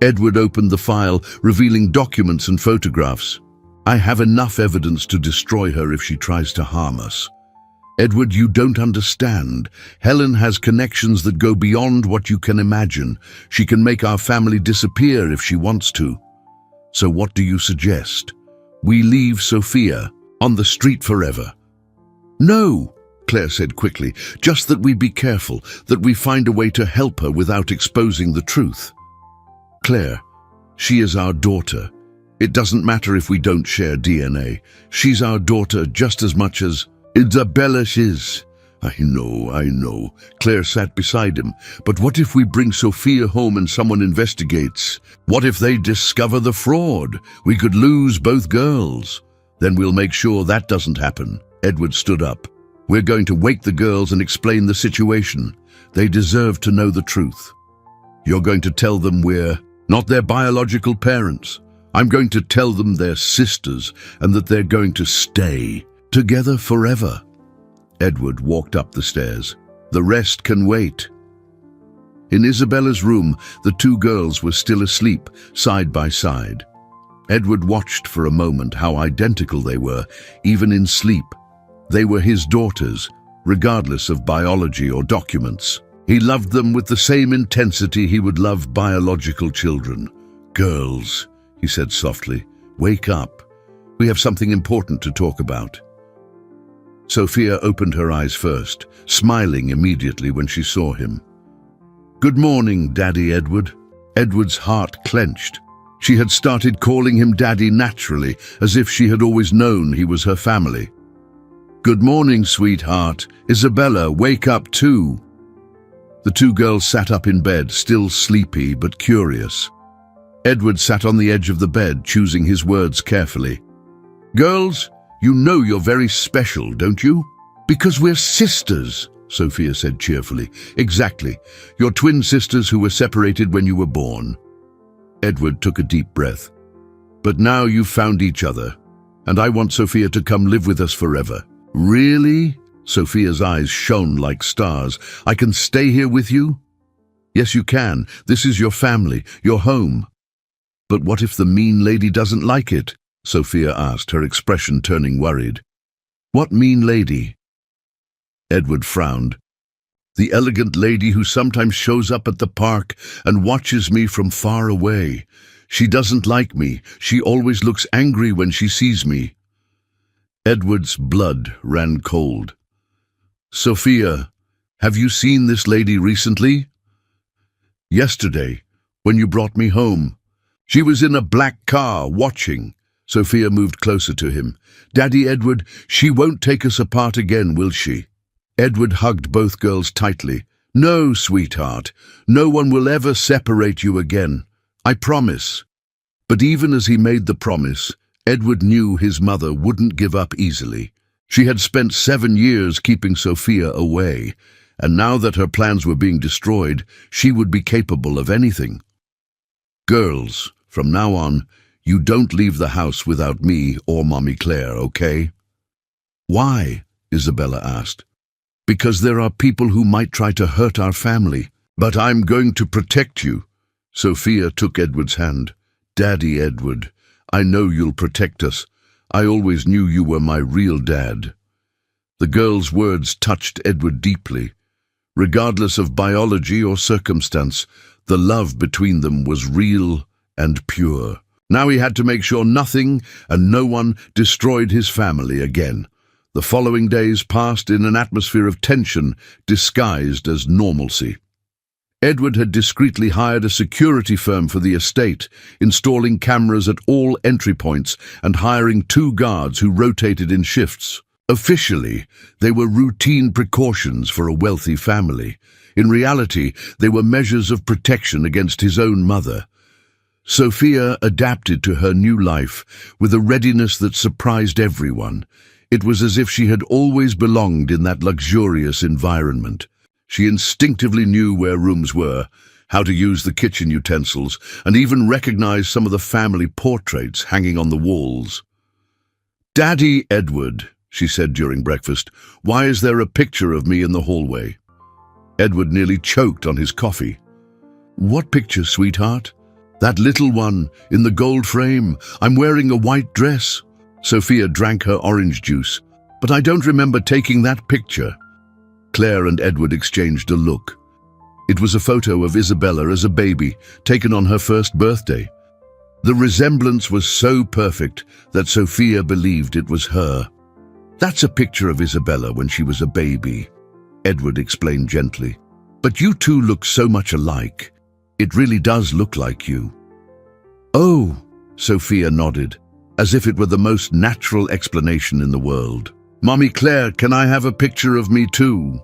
Edward opened the file, revealing documents and photographs. I have enough evidence to destroy her if she tries to harm us. Edward, you don't understand. Helen has connections that go beyond what you can imagine. She can make our family disappear if she wants to. So what do you suggest? We leave Sophia on the street forever? No, Claire said quickly, just that we be careful, that we find a way to help her without exposing the truth. Claire, she is our daughter. It doesn't matter if we don't share DNA. She's our daughter just as much as Isabella is. I know. Claire sat beside him. But what if we bring Sophia home and someone investigates? What if they discover the fraud? We could lose both girls. Then we'll make sure that doesn't happen. Edward stood up. We're going to wake the girls and explain the situation. They deserve to know the truth. You're going to tell them we're not their biological parents. I'm going to tell them they're sisters and that they're going to stay together forever. Edward walked up the stairs. The rest can wait. In Isabella's room, the two girls were still asleep, side by side. Edward watched for a moment how identical they were, even in sleep. They were his daughters, regardless of biology or documents. He loved them with the same intensity he would love biological children. Girls, he said softly, wake up. We have something important to talk about. Sophia opened her eyes first, smiling immediately when she saw him. Good morning, Daddy Edward. Edward's heart clenched. She had started calling him Daddy naturally, as if she had always known he was her family. Good morning, sweetheart. Isabella, wake up too. The two girls sat up in bed, still sleepy but curious. Edward sat on the edge of the bed, choosing his words carefully. Girls, you know you're very special, don't you? Because we're sisters, Sophia said cheerfully. Exactly. You're twin sisters who were separated when you were born. Edward took a deep breath. But now you've found each other, and I want Sophia to come live with us forever. Really? Sophia's eyes shone like stars. I can stay here with you? Yes, you can. This is your family, your home. But what if the mean lady doesn't like it? Sophia asked, her expression turning worried. What mean lady? Edward frowned. The elegant lady who sometimes shows up at the park and watches me from far away. She doesn't like me. She always looks angry when she sees me. Edward's blood ran cold. Sophia, have you seen this lady recently? Yesterday, when you brought me home. She was in a black car, watching. Sophia moved closer to him. Daddy Edward, she won't take us apart again, will she? Edward hugged both girls tightly. No, sweetheart. No one will ever separate you again. I promise. But even as he made the promise, Edward knew his mother wouldn't give up easily. She had spent 7 years keeping Sophia away, and now that her plans were being destroyed, she would be capable of anything. Girls, from now on, you don't leave the house without me or Mommy Claire, okay? Why? Isabella asked. Because there are people who might try to hurt our family. But I'm going to protect you. Sophia took Edward's hand. Daddy Edward, I know you'll protect us. I always knew you were my real dad. The girl's words touched Edward deeply. Regardless of biology or circumstance, the love between them was real and pure. Now he had to make sure nothing and no one destroyed his family again. The following days passed in an atmosphere of tension disguised as normalcy. Edward had discreetly hired a security firm for the estate, installing cameras at all entry points and hiring 2 guards who rotated in shifts. Officially, they were routine precautions for a wealthy family. In reality, they were measures of protection against his own mother. Sophia adapted to her new life with a readiness that surprised everyone. It was as if she had always belonged in that luxurious environment. She instinctively knew where rooms were, how to use the kitchen utensils, and even recognized some of the family portraits hanging on the walls. "Daddy Edward," she said during breakfast, "why is there a picture of me in the hallway?" Edward nearly choked on his coffee. "What picture, sweetheart?" "That little one, in the gold frame. I'm wearing a white dress." Sophia drank her orange juice. "But I don't remember taking that picture." Claire and Edward exchanged a look. It was a photo of Isabella as a baby, taken on her first birthday. The resemblance was so perfect that Sophia believed it was her. "That's a picture of Isabella when she was a baby," Edward explained gently. "But you two look so much alike. It really does look like you." "Oh," Sophia nodded, as if it were the most natural explanation in the world. "Mommy Claire, can I have a picture of me too?"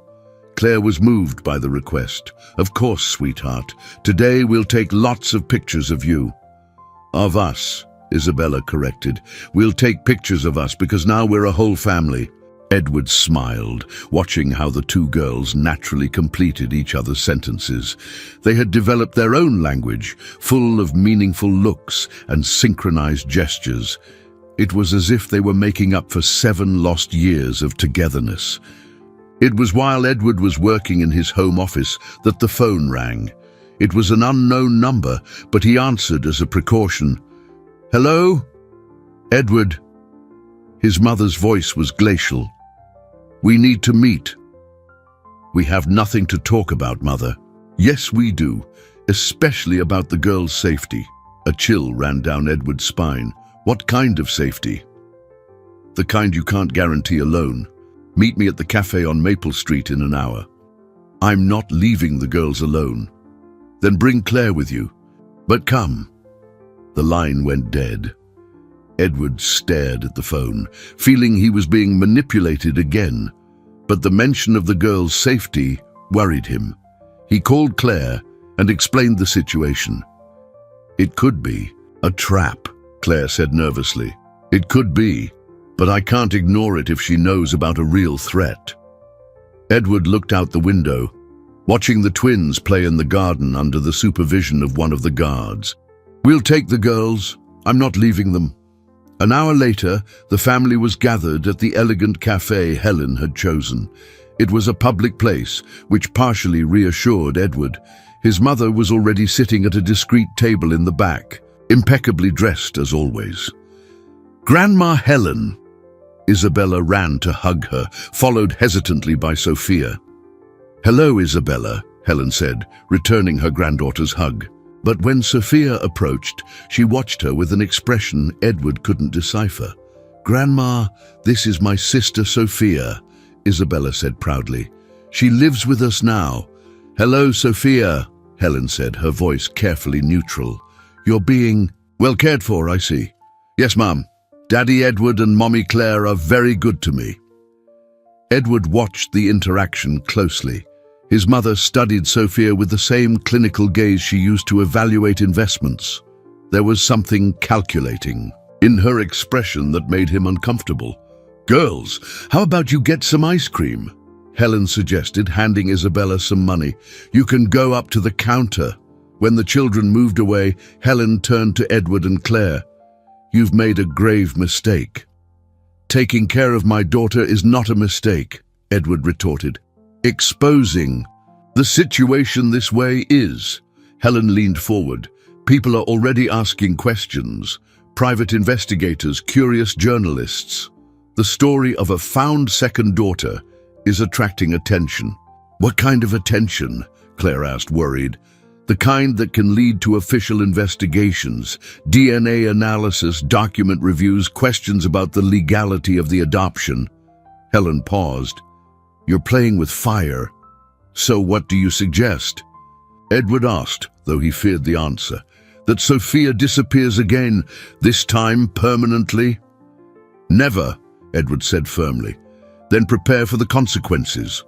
Claire was moved by the request. "Of course, sweetheart. Today we'll take lots of pictures of you." "Of us," Isabella corrected. "We'll take pictures of us because now we're a whole family." Edward smiled, watching how the two girls naturally completed each other's sentences. They had developed their own language, full of meaningful looks and synchronized gestures. It was as if they were making up for 7 lost years of togetherness. It was while Edward was working in his home office that the phone rang. It was an unknown number, but he answered as a precaution. "Hello? Edward." His mother's voice was glacial. "We need to meet." "We have nothing to talk about, Mother." "Yes, we do, especially about the girl's safety." A chill ran down Edward's spine. "What kind of safety?" "The kind you can't guarantee alone. Meet me at the cafe on Maple Street in an hour." "I'm not leaving the girls alone." "Then bring Claire with you." "But come." The line went dead. Edward stared at the phone, feeling he was being manipulated again. But the mention of the girl's safety worried him. He called Claire and explained the situation. "It could be a trap," Claire said nervously. "It could be, but I can't ignore it if she knows about a real threat." Edward looked out the window, watching the twins play in the garden under the supervision of one of the guards. "We'll take the girls. I'm not leaving them." An hour later, the family was gathered at the elegant cafe Helen had chosen. It was a public place, which partially reassured Edward. His mother was already sitting at a discreet table in the back, impeccably dressed as always. "Grandma Helen!" Isabella ran to hug her, followed hesitantly by Sophia. "Hello, Isabella," Helen said, returning her granddaughter's hug. But when Sophia approached, she watched her with an expression Edward couldn't decipher. "Grandma, this is my sister Sophia," Isabella said proudly. "She lives with us now." "Hello, Sophia," Helen said, her voice carefully neutral. "You're being well cared for, I see." "Yes, Mum. Daddy Edward and Mommy Claire are very good to me." Edward watched the interaction closely. His mother studied Sophia with the same clinical gaze she used to evaluate investments. There was something calculating in her expression that made him uncomfortable. "Girls, how about you get some ice cream?" Helen suggested, handing Isabella some money. "You can go up to the counter." When the children moved away, Helen turned to Edward and Claire. "You've made a grave mistake." "Taking care of my daughter is not a mistake," Edward retorted. "Exposing the situation this way is." Helen leaned forward. "People are already asking questions. Private investigators, curious journalists. The story of a found second daughter is attracting attention." "What kind of attention?" Claire asked, worried. "The kind that can lead to official investigations, DNA analysis, document reviews, questions about the legality of the adoption." Helen paused. "You're playing with fire. So what do you suggest?" Edward asked, though he feared the answer. "That Sophia disappears again, this time permanently?" "Never," Edward said firmly. "Then prepare for the consequences."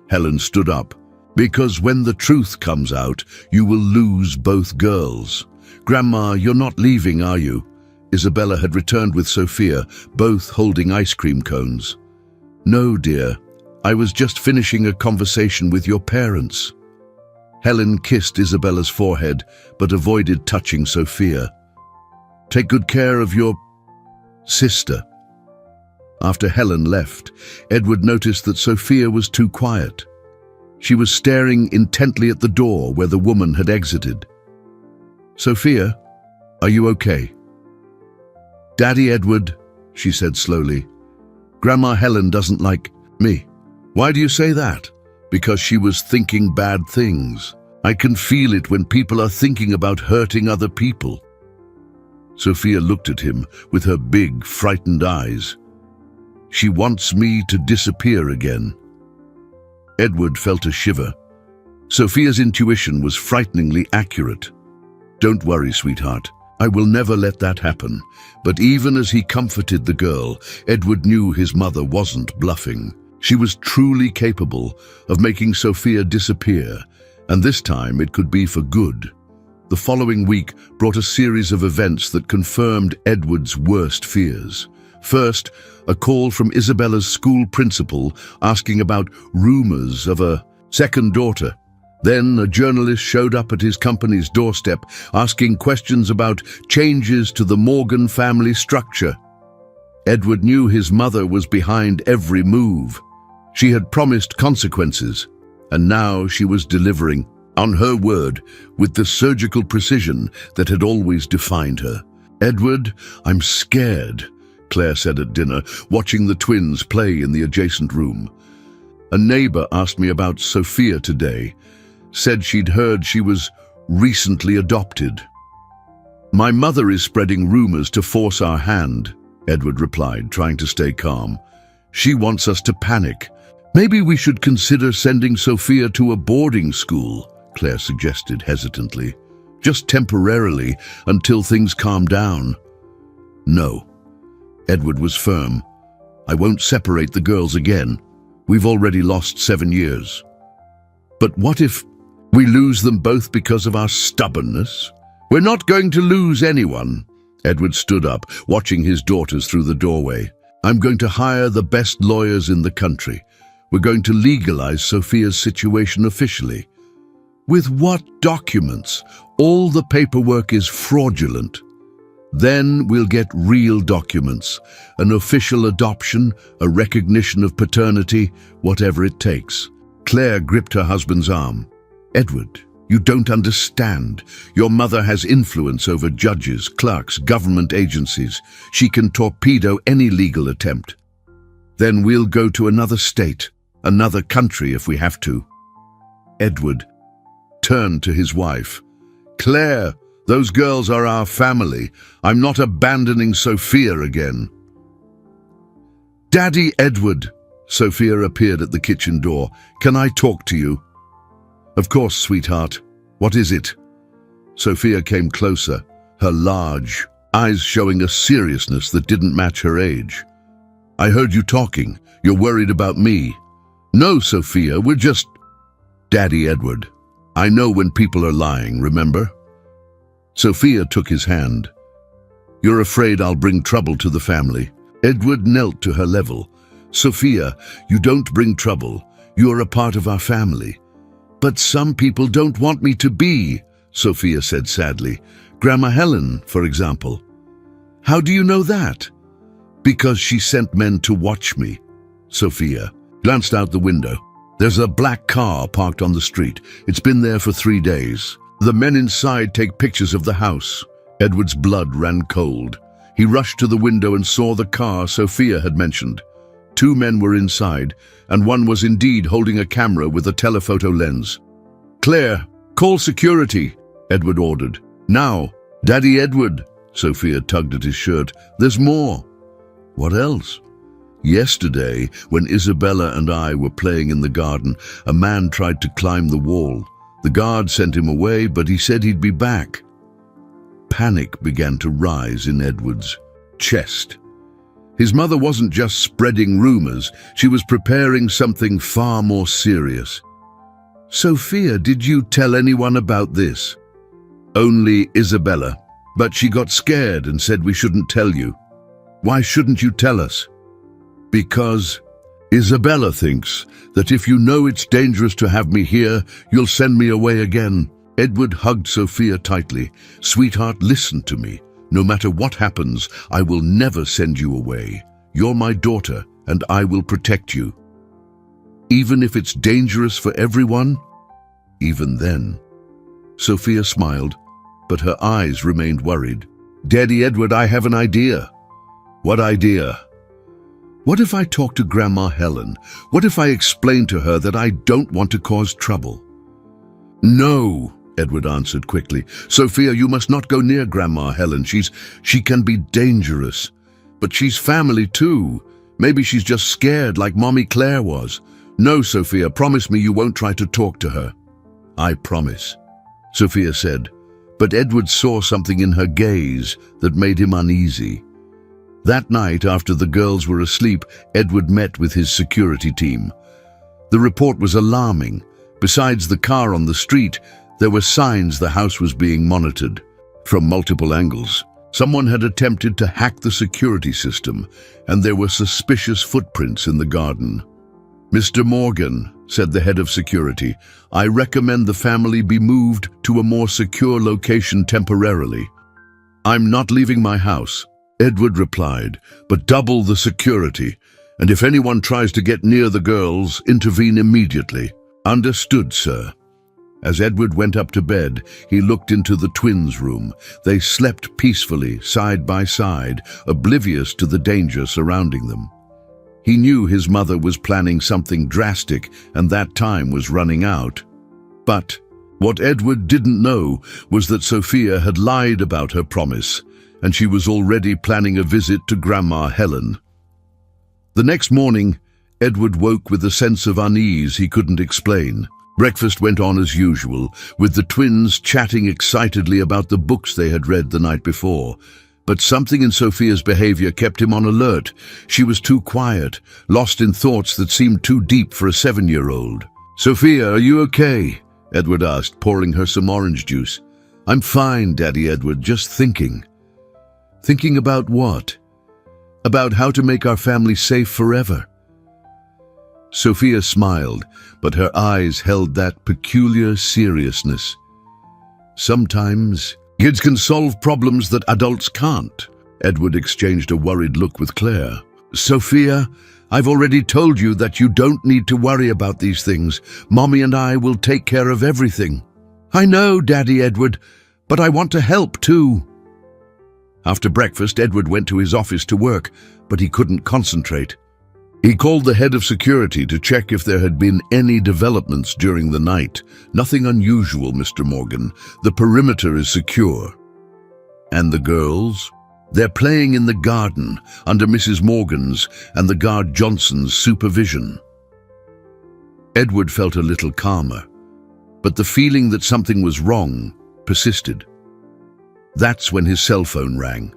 Helen stood up. "Because when the truth comes out, you will lose both girls." "Grandma, you're not leaving, are you?" Isabella had returned with Sophia, both holding ice cream cones. "No, dear. I was just finishing a conversation with your parents." Helen kissed Isabella's forehead, but avoided touching Sophia. "Take good care of your sister." After Helen left, Edward noticed that Sophia was too quiet. She was staring intently at the door where the woman had exited. "Sophia, are you okay?" "Daddy Edward," she said slowly, "Grandma Helen doesn't like me." "Why do you say that?" "Because she was thinking bad things. I can feel it when people are thinking about hurting other people." Sophia looked at him with her big, frightened eyes. "She wants me to disappear again." Edward felt a shiver. Sophia's intuition was frighteningly accurate. "Don't worry, sweetheart. I will never let that happen." But even as he comforted the girl, Edward knew his mother wasn't bluffing. She was truly capable of making Sophia disappear, and this time it could be for good. The following week brought a series of events that confirmed Edward's worst fears. First, a call from Isabella's school principal asking about rumors of a second daughter. Then a journalist showed up at his company's doorstep asking questions about changes to the Morgan family structure. Edward knew his mother was behind every move. She had promised consequences, and now she was delivering on her word with the surgical precision that had always defined her. "Edward, I'm scared," Claire said at dinner, watching the twins play in the adjacent room. "A neighbor asked me about Sophia today, said she'd heard she was recently adopted." "My mother is spreading rumors to force our hand," Edward replied, trying to stay calm. "She wants us to panic. Maybe we should consider sending Sophia to a boarding school," Claire suggested hesitantly. "Just temporarily, until things calm down." "No." Edward was firm. "I won't separate the girls again. We've already lost 7 years." "But what if we lose them both because of our stubbornness?" "We're not going to lose anyone." Edward stood up, watching his daughters through the doorway. "I'm going to hire the best lawyers in the country. We're going to legalize Sophia's situation officially." "With what documents? All the paperwork is fraudulent." "Then we'll get real documents, an official adoption, a recognition of paternity, whatever it takes." Claire gripped her husband's arm. "Edward, you don't understand. Your mother has influence over judges, clerks, government agencies. She can torpedo any legal attempt." "Then we'll go to another state, another country if we have to." Edward turned to his wife. "Claire, those girls are our family. I'm not abandoning Sophia again." "Daddy Edward," Sophia appeared at the kitchen door. "Can I talk to you?" "Of course, sweetheart. What is it?" Sophia came closer, her large eyes showing a seriousness that didn't match her age. "I heard you talking. You're worried about me." "No, Sophia, we're just—" "Daddy Edward, I know when people are lying, remember?" Sophia took his hand. "You're afraid I'll bring trouble to the family." Edward knelt to her level. "Sophia, you don't bring trouble. You're a part of our family." "But some people don't want me to be," Sophia said sadly. "Grandma Helen, for example." "How do you know that?" "Because she sent men to watch me." Sophia glanced out the window. "There's a black car parked on the street. It's been there for 3 days. The men inside take pictures of the house." Edward's blood ran cold. He rushed to the window and saw the car Sophia had mentioned. 2 men were inside, and one was indeed holding a camera with a telephoto lens. "Claire, call security," Edward ordered. "Now." "Daddy Edward," Sophia tugged at his shirt. "There's more." "What else?" "Yesterday, when Isabella and I were playing in the garden, a man tried to climb the wall. The guard sent him away, but he said he'd be back." Panic began to rise in Edward's chest. His mother wasn't just spreading rumors, she was preparing something far more serious. "Sophia, did you tell anyone about this?" "Only Isabella, but she got scared and said we shouldn't tell you." "Why shouldn't you tell us?" "Because Isabella thinks that if you know it's dangerous to have me here, you'll send me away again. Edward hugged Sophia tightly. Sweetheart, listen to me. No matter what happens, I will never send you away. You're my daughter, and I will protect you. Even if it's dangerous for everyone? Even then. Sophia smiled, but her eyes remained worried. Daddy Edward, I have an idea. What idea? What if I talk to Grandma Helen? What if I explain to her that I don't want to cause trouble? No, Edward answered quickly. Sophia, you must not go near Grandma Helen. She can be dangerous. But she's family too. Maybe she's just scared like Mommy Claire was. No, Sophia, promise me you won't try to talk to her. I promise, Sophia said, but Edward saw something in her gaze that made him uneasy. That night, after the girls were asleep, Edward met with his security team. The report was alarming. Besides the car on the street, there were signs the house was being monitored. From multiple angles, someone had attempted to hack the security system, and there were suspicious footprints in the garden. Mr. Morgan, said the head of security, I recommend the family be moved to a more secure location temporarily. I'm not leaving my house, Edward replied, but double the security, and if anyone tries to get near the girls, intervene immediately. Understood, sir. As Edward went up to bed, he looked into the twins' room. They slept peacefully, side by side, oblivious to the danger surrounding them. He knew his mother was planning something drastic, and that time was running out. But what Edward didn't know was that Sophia had lied about her promise, and she was already planning a visit to Grandma Helen. The next morning, Edward woke with a sense of unease he couldn't explain. Breakfast went on as usual, with the twins chatting excitedly about the books they had read the night before. But something in Sophia's behavior kept him on alert. She was too quiet, lost in thoughts that seemed too deep for a 7-year-old. Sophia, are you okay? Edward asked, pouring her some orange juice. I'm fine, Daddy Edward, just thinking. Thinking about what? About how to make our family safe forever. Sophia smiled, but her eyes held that peculiar seriousness. Sometimes kids can solve problems that adults can't. Edward exchanged a worried look with Claire. Sophia, I've already told you that you don't need to worry about these things. Mommy and I will take care of everything. I know, Daddy Edward, but I want to help too. After breakfast, Edward went to his office to work, but he couldn't concentrate. He called the head of security to check if there had been any developments during the night. Nothing unusual, Mr. Morgan. The perimeter is secure. And the girls? They're playing in the garden, under Mrs. Morgan's and the guard Johnson's supervision. Edward felt a little calmer, but the feeling that something was wrong persisted. That's when his cell phone rang.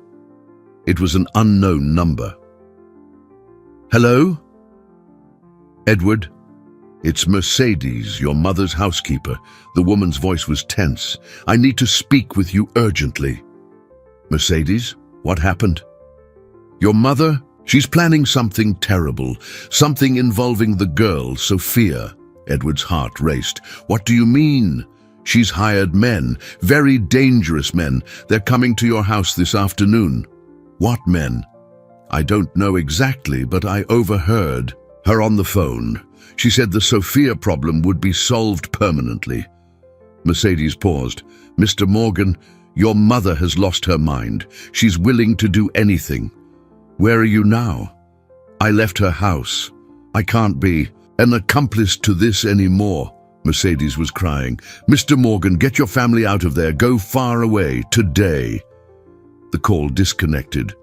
It was an unknown number. Hello? Edward? It's Mercedes, your mother's housekeeper. The woman's voice was tense. I need to speak with you urgently. Mercedes? What happened? Your mother? She's planning something terrible. Something involving the girl, Sophia. Edward's heart raced. What do you mean? She's hired men, very dangerous men. They're coming to your house this afternoon. What men? I don't know exactly, but I overheard her on the phone. She said the Sophia problem would be solved permanently. Mercedes paused. Mr. Morgan, your mother has lost her mind. She's willing to do anything. Where are you now? I left her house. I can't be an accomplice to this anymore. Mercedes was crying. Mr. Morgan, get your family out of there. Go far away, today. The call disconnected.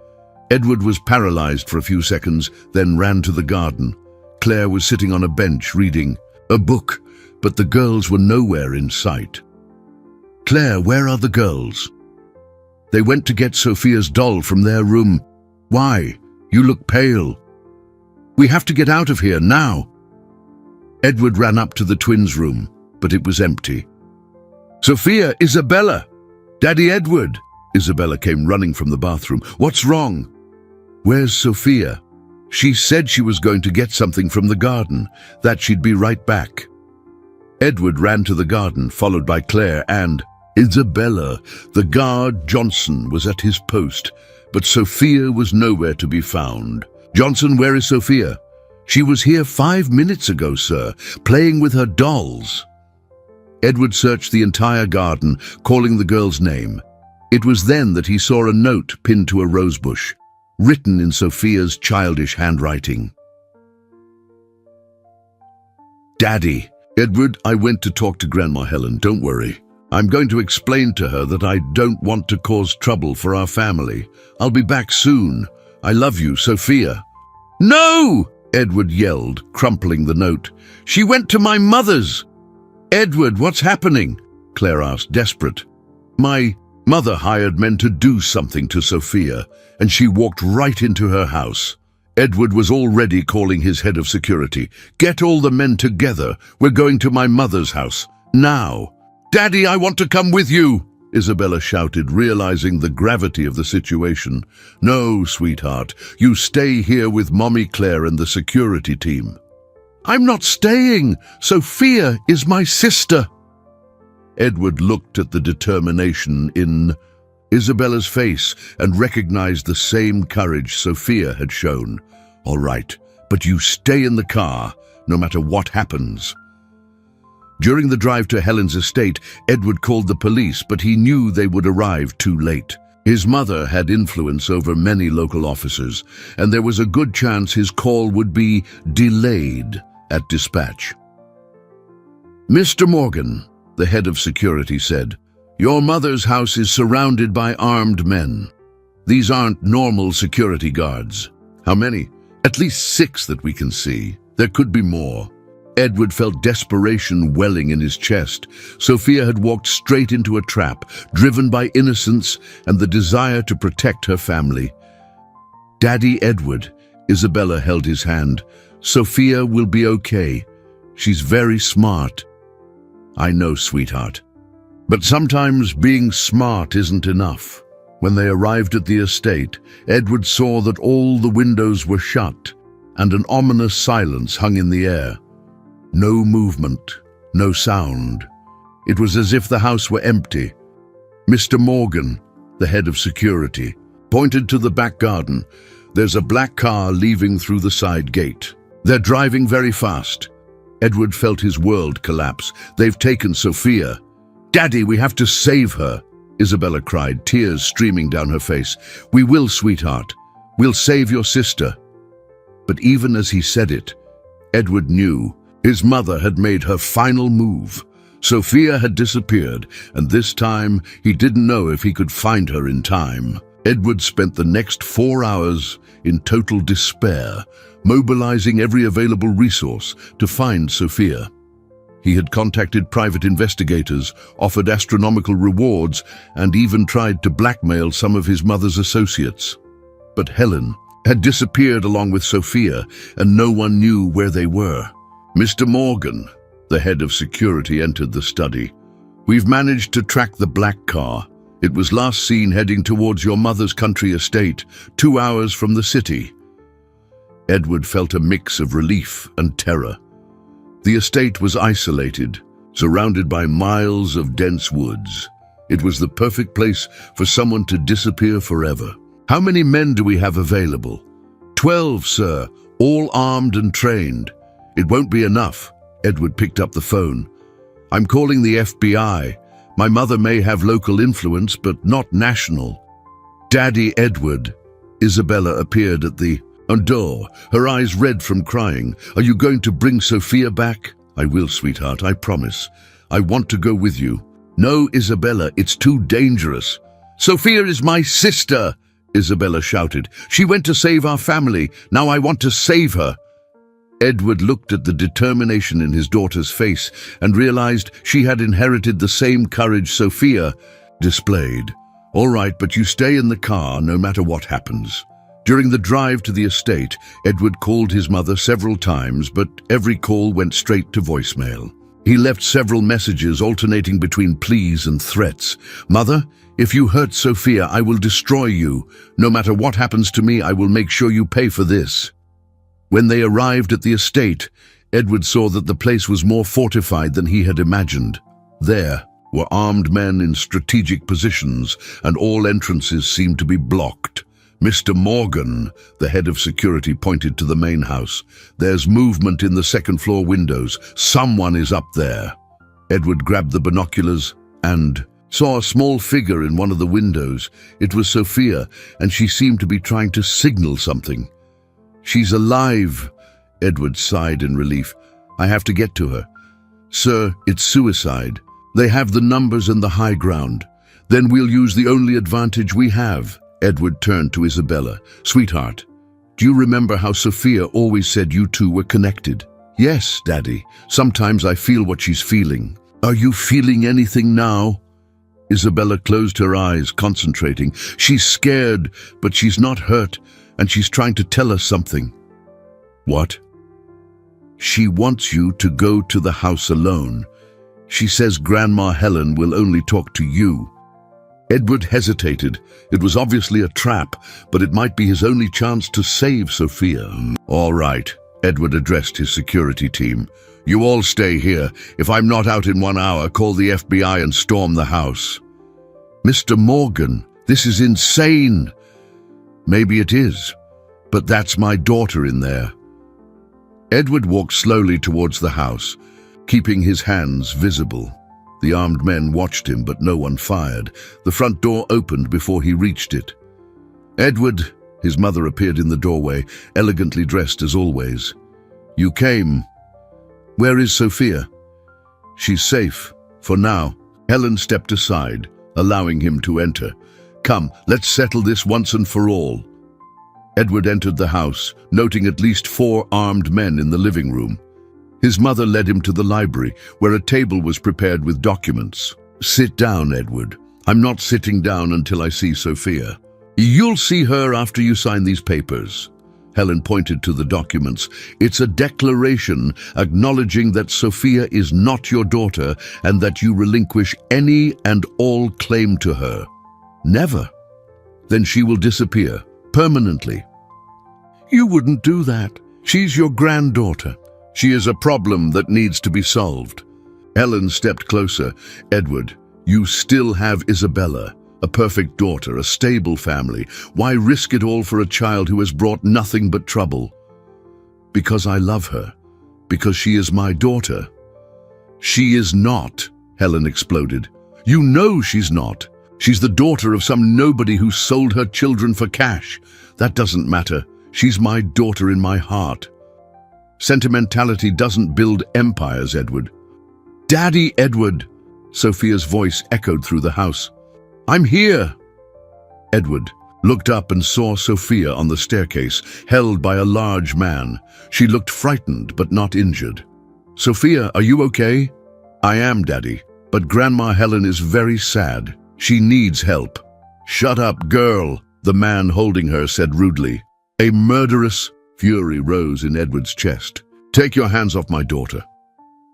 Edward was paralyzed for a few seconds, then ran to the garden. Claire was sitting on a bench reading a book, but the girls were nowhere in sight. Claire, where are the girls? They went to get Sophia's doll from their room. Why? You look pale. We have to get out of here now. Edward ran up to the twins' room, but it was empty. Sophia, Isabella! Daddy Edward! Isabella came running from the bathroom. What's wrong? Where's Sophia? She said she was going to get something from the garden, that she'd be right back. Edward ran to the garden, followed by Claire and Isabella. The guard, Johnson, was at his post, but Sophia was nowhere to be found. "Johnson, where is Sophia?" "She was here 5 minutes ago, sir, playing with her dolls." Edward searched the entire garden, calling the girl's name. It was then that he saw a note pinned to a rosebush, written in Sophia's childish handwriting. "Daddy, Edward, I went to talk to Grandma Helen, don't worry. I'm going to explain to her that I don't want to cause trouble for our family. I'll be back soon. I love you, Sophia." "No!" Edward yelled, crumpling the note. "She went to my mother's." "Edward, what's happening?" Claire asked, desperate. "My mother hired men to do something to Sophia, and she walked right into her house." Edward was already calling his head of security. "Get all the men together. We're going to my mother's house. Now." "Daddy, I want to come with you," Isabella shouted, realizing the gravity of the situation. "No, sweetheart. You stay here with Mommy Claire and the security team." "I'm not staying. Sophia is my sister." Edward looked at the determination in Isabella's face and recognized the same courage Sophia had shown. "All right, but you stay in the car, no matter what happens." During the drive to Helen's estate, Edward called the police, but he knew they would arrive too late. His mother had influence over many local officers, and there was a good chance his call would be delayed at dispatch. "Mr. Morgan," the head of security said, "your mother's house is surrounded by armed men. These aren't normal security guards." "How many?" "At least 6 that we can see. There could be more." Edward felt desperation welling in his chest. Sophia had walked straight into a trap, driven by innocence and the desire to protect her family. "Daddy Edward," Isabella held his hand. "Sophia will be okay. She's very smart." "I know, sweetheart. But sometimes being smart isn't enough." When they arrived at the estate, Edward saw that all the windows were shut, and an ominous silence hung in the air. No movement, no sound. It was as if the house were empty. Mr. Morgan, the head of security, pointed to the back garden. "There's a black car leaving through the side gate. They're driving very fast." Edward felt his world collapse. "They've taken Sophia." "Daddy, we have to save her," Isabella cried, tears streaming down her face. "We will, sweetheart. We'll save your sister." But even as he said it, Edward knew his mother had made her final move. Sophia had disappeared, and this time he didn't know if he could find her in time. Edward spent the next 4 hours in total despair, mobilizing every available resource to find Sophia. He had contacted private investigators, offered astronomical rewards, and even tried to blackmail some of his mother's associates. But Helen had disappeared along with Sophia, and no one knew where they were. "Mr. Morgan," the head of security entered the study. "We've managed to track the black car. It was last seen heading towards your mother's country estate, 2 hours from the city." Edward felt a mix of relief and terror. The estate was isolated, surrounded by miles of dense woods. It was the perfect place for someone to disappear forever. "How many men do we have available?" 12, sir, all armed and trained." "It won't be enough." Edward picked up the phone. "I'm calling the FBI. My mother may have local influence, but not national." "Daddy Edward." Isabella appeared at the door, her eyes red from crying. "Are you going to bring Sophia back?" "I will, sweetheart, I promise. I want to go with you." "No, Isabella, it's too dangerous." "Sophia is my sister," Isabella shouted. "She went to save our family. Now I want to save her." Edward looked at the determination in his daughter's face and realized she had inherited the same courage Sophia displayed. "All right, but you stay in the car no matter what happens." During the drive to the estate, Edward called his mother several times, but every call went straight to voicemail. He left several messages alternating between pleas and threats. "Mother, if you hurt Sophia, I will destroy you. No matter what happens to me, I will make sure you pay for this." When they arrived at the estate, Edward saw that the place was more fortified than he had imagined. There were armed men in strategic positions, and all entrances seemed to be blocked. Mr. Morgan, the head of security, pointed to the main house. "There's movement in the second-floor windows. Someone is up there." Edward grabbed the binoculars and saw a small figure in one of the windows. It was Sophia, and she seemed to be trying to signal something. "She's alive," Edward sighed in relief. "I have to get to her." "Sir, it's suicide. They have the numbers and the high ground. Then we'll use the only advantage we have." Edward turned to Isabella. "Sweetheart, do you remember how Sophia always said you two were connected?" "Yes, Daddy. Sometimes I feel what she's feeling." "Are you feeling anything now?" Isabella closed her eyes, concentrating. "She's scared, but she's not hurt, and she's trying to tell us something." "What?" "She wants you to go to the house alone. She says Grandma Helen will only talk to you." Edward hesitated. It was obviously a trap, but it might be his only chance to save Sophia. "All right," Edward addressed his security team. "You all stay here. If I'm not out in 1 hour, call the FBI and storm the house." "Mr. Morgan, this is insane." "Maybe it is, but that's my daughter in there." Edward walked slowly towards the house, keeping his hands visible. The armed men watched him, but no one fired. The front door opened before he reached it. "Edward," his mother appeared in the doorway, elegantly dressed as always. "You came. Where is Sophia?" "She's safe, for now." Helen stepped aside, allowing him to enter. "Come, let's settle this once and for all." Edward entered the house, noting at least 4 armed men in the living room. His mother led him to the library, where a table was prepared with documents. "Sit down, Edward. I'm not sitting down until I see Sophia." "You'll see her after you sign these papers." Helen pointed to the documents. "It's a declaration acknowledging that Sophia is not your daughter and that you relinquish any and all claim to her." "Never." "Then she will disappear, permanently." "You wouldn't do that. She's your granddaughter. She is a problem that needs to be solved." Helen stepped closer. "Edward, you still have Isabella, a perfect daughter, a stable family. Why risk it all for a child who has brought nothing but trouble?" "Because I love her. Because she is my daughter." "She is not," Helen exploded. "You know she's not. She's the daughter of some nobody who sold her children for cash. That doesn't matter. She's my daughter in my heart." "Sentimentality doesn't build empires, Edward." "Daddy, Edward!" Sophia's voice echoed through the house. "I'm here!" Edward looked up and saw Sophia on the staircase, held by a large man. She looked frightened but not injured. "Sophia, are you okay?" "I am, Daddy, but Grandma Helen is very sad. She needs help." "Shut up, girl," the man holding her said rudely. A murderous fury rose in Edward's chest. "Take your hands off my daughter."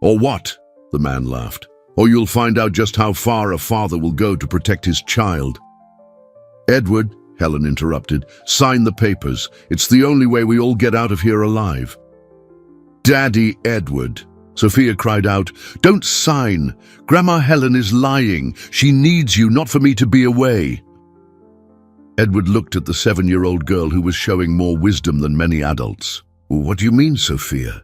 "Or what?" the man laughed. "Or you'll find out just how far a father will go to protect his child." "Edward," Helen interrupted, "sign the papers. It's the only way we all get out of here alive." "Daddy, Edward," Sophia cried out, "don't sign. Grandma Helen is lying. She needs you, not for me to be away." Edward looked at the 7-year-old girl who was showing more wisdom than many adults. "What do you mean, Sophia?"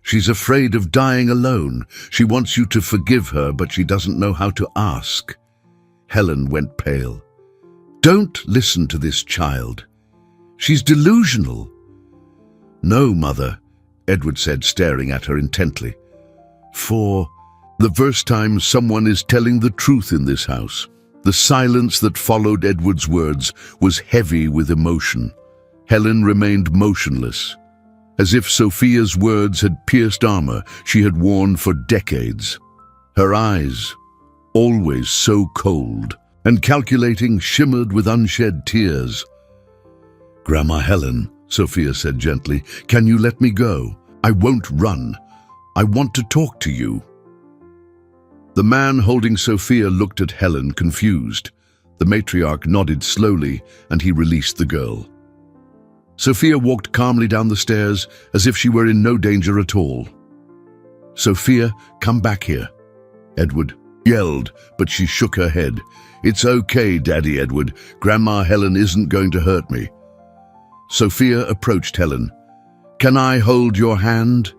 "She's afraid of dying alone. She wants you to forgive her, but she doesn't know how to ask." Helen went pale. "Don't listen to this child. She's delusional." "No, Mother," Edward said, staring at her intently. "For the first time, someone is telling the truth in this house." The silence that followed Edward's words was heavy with emotion. Helen remained motionless, as if Sophia's words had pierced armor she had worn for decades. Her eyes, always so cold and calculating, shimmered with unshed tears. "Grandma Helen," Sophia said gently, "can you let me go? I won't run. I want to talk to you." The man holding Sophia looked at Helen, confused. The matriarch nodded slowly, and he released the girl. Sophia walked calmly down the stairs as if she were in no danger at all. "Sophia, come back here," Edward yelled, but she shook her head. "It's okay, Daddy Edward. Grandma Helen isn't going to hurt me." Sophia approached Helen. "Can I hold your hand?"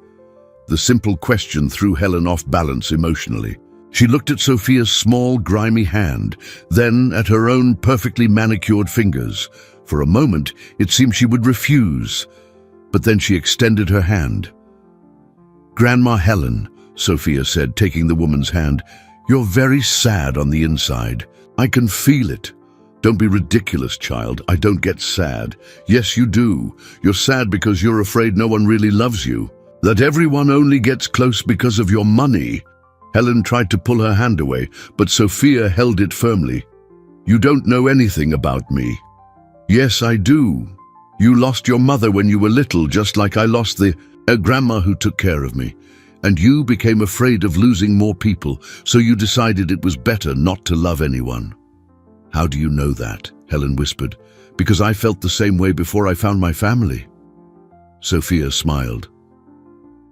The simple question threw Helen off balance emotionally. She looked at Sophia's small, grimy hand, then at her own perfectly manicured fingers. For a moment, it seemed she would refuse, but then she extended her hand. "Grandma Helen," Sophia said, taking the woman's hand, "you're very sad on the inside. I can feel it. Don't be ridiculous, child. I don't get sad. Yes, you do. You're sad because you're afraid no one really loves you, that everyone only gets close because of your money." Helen tried to pull her hand away, but Sophia held it firmly. "You don't know anything about me." "Yes, I do. You lost your mother when you were little, just like I lost the grandma who took care of me. And you became afraid of losing more people, so you decided it was better not to love anyone." "How do you know that?" Helen whispered. "Because I felt the same way before I found my family." Sophia smiled.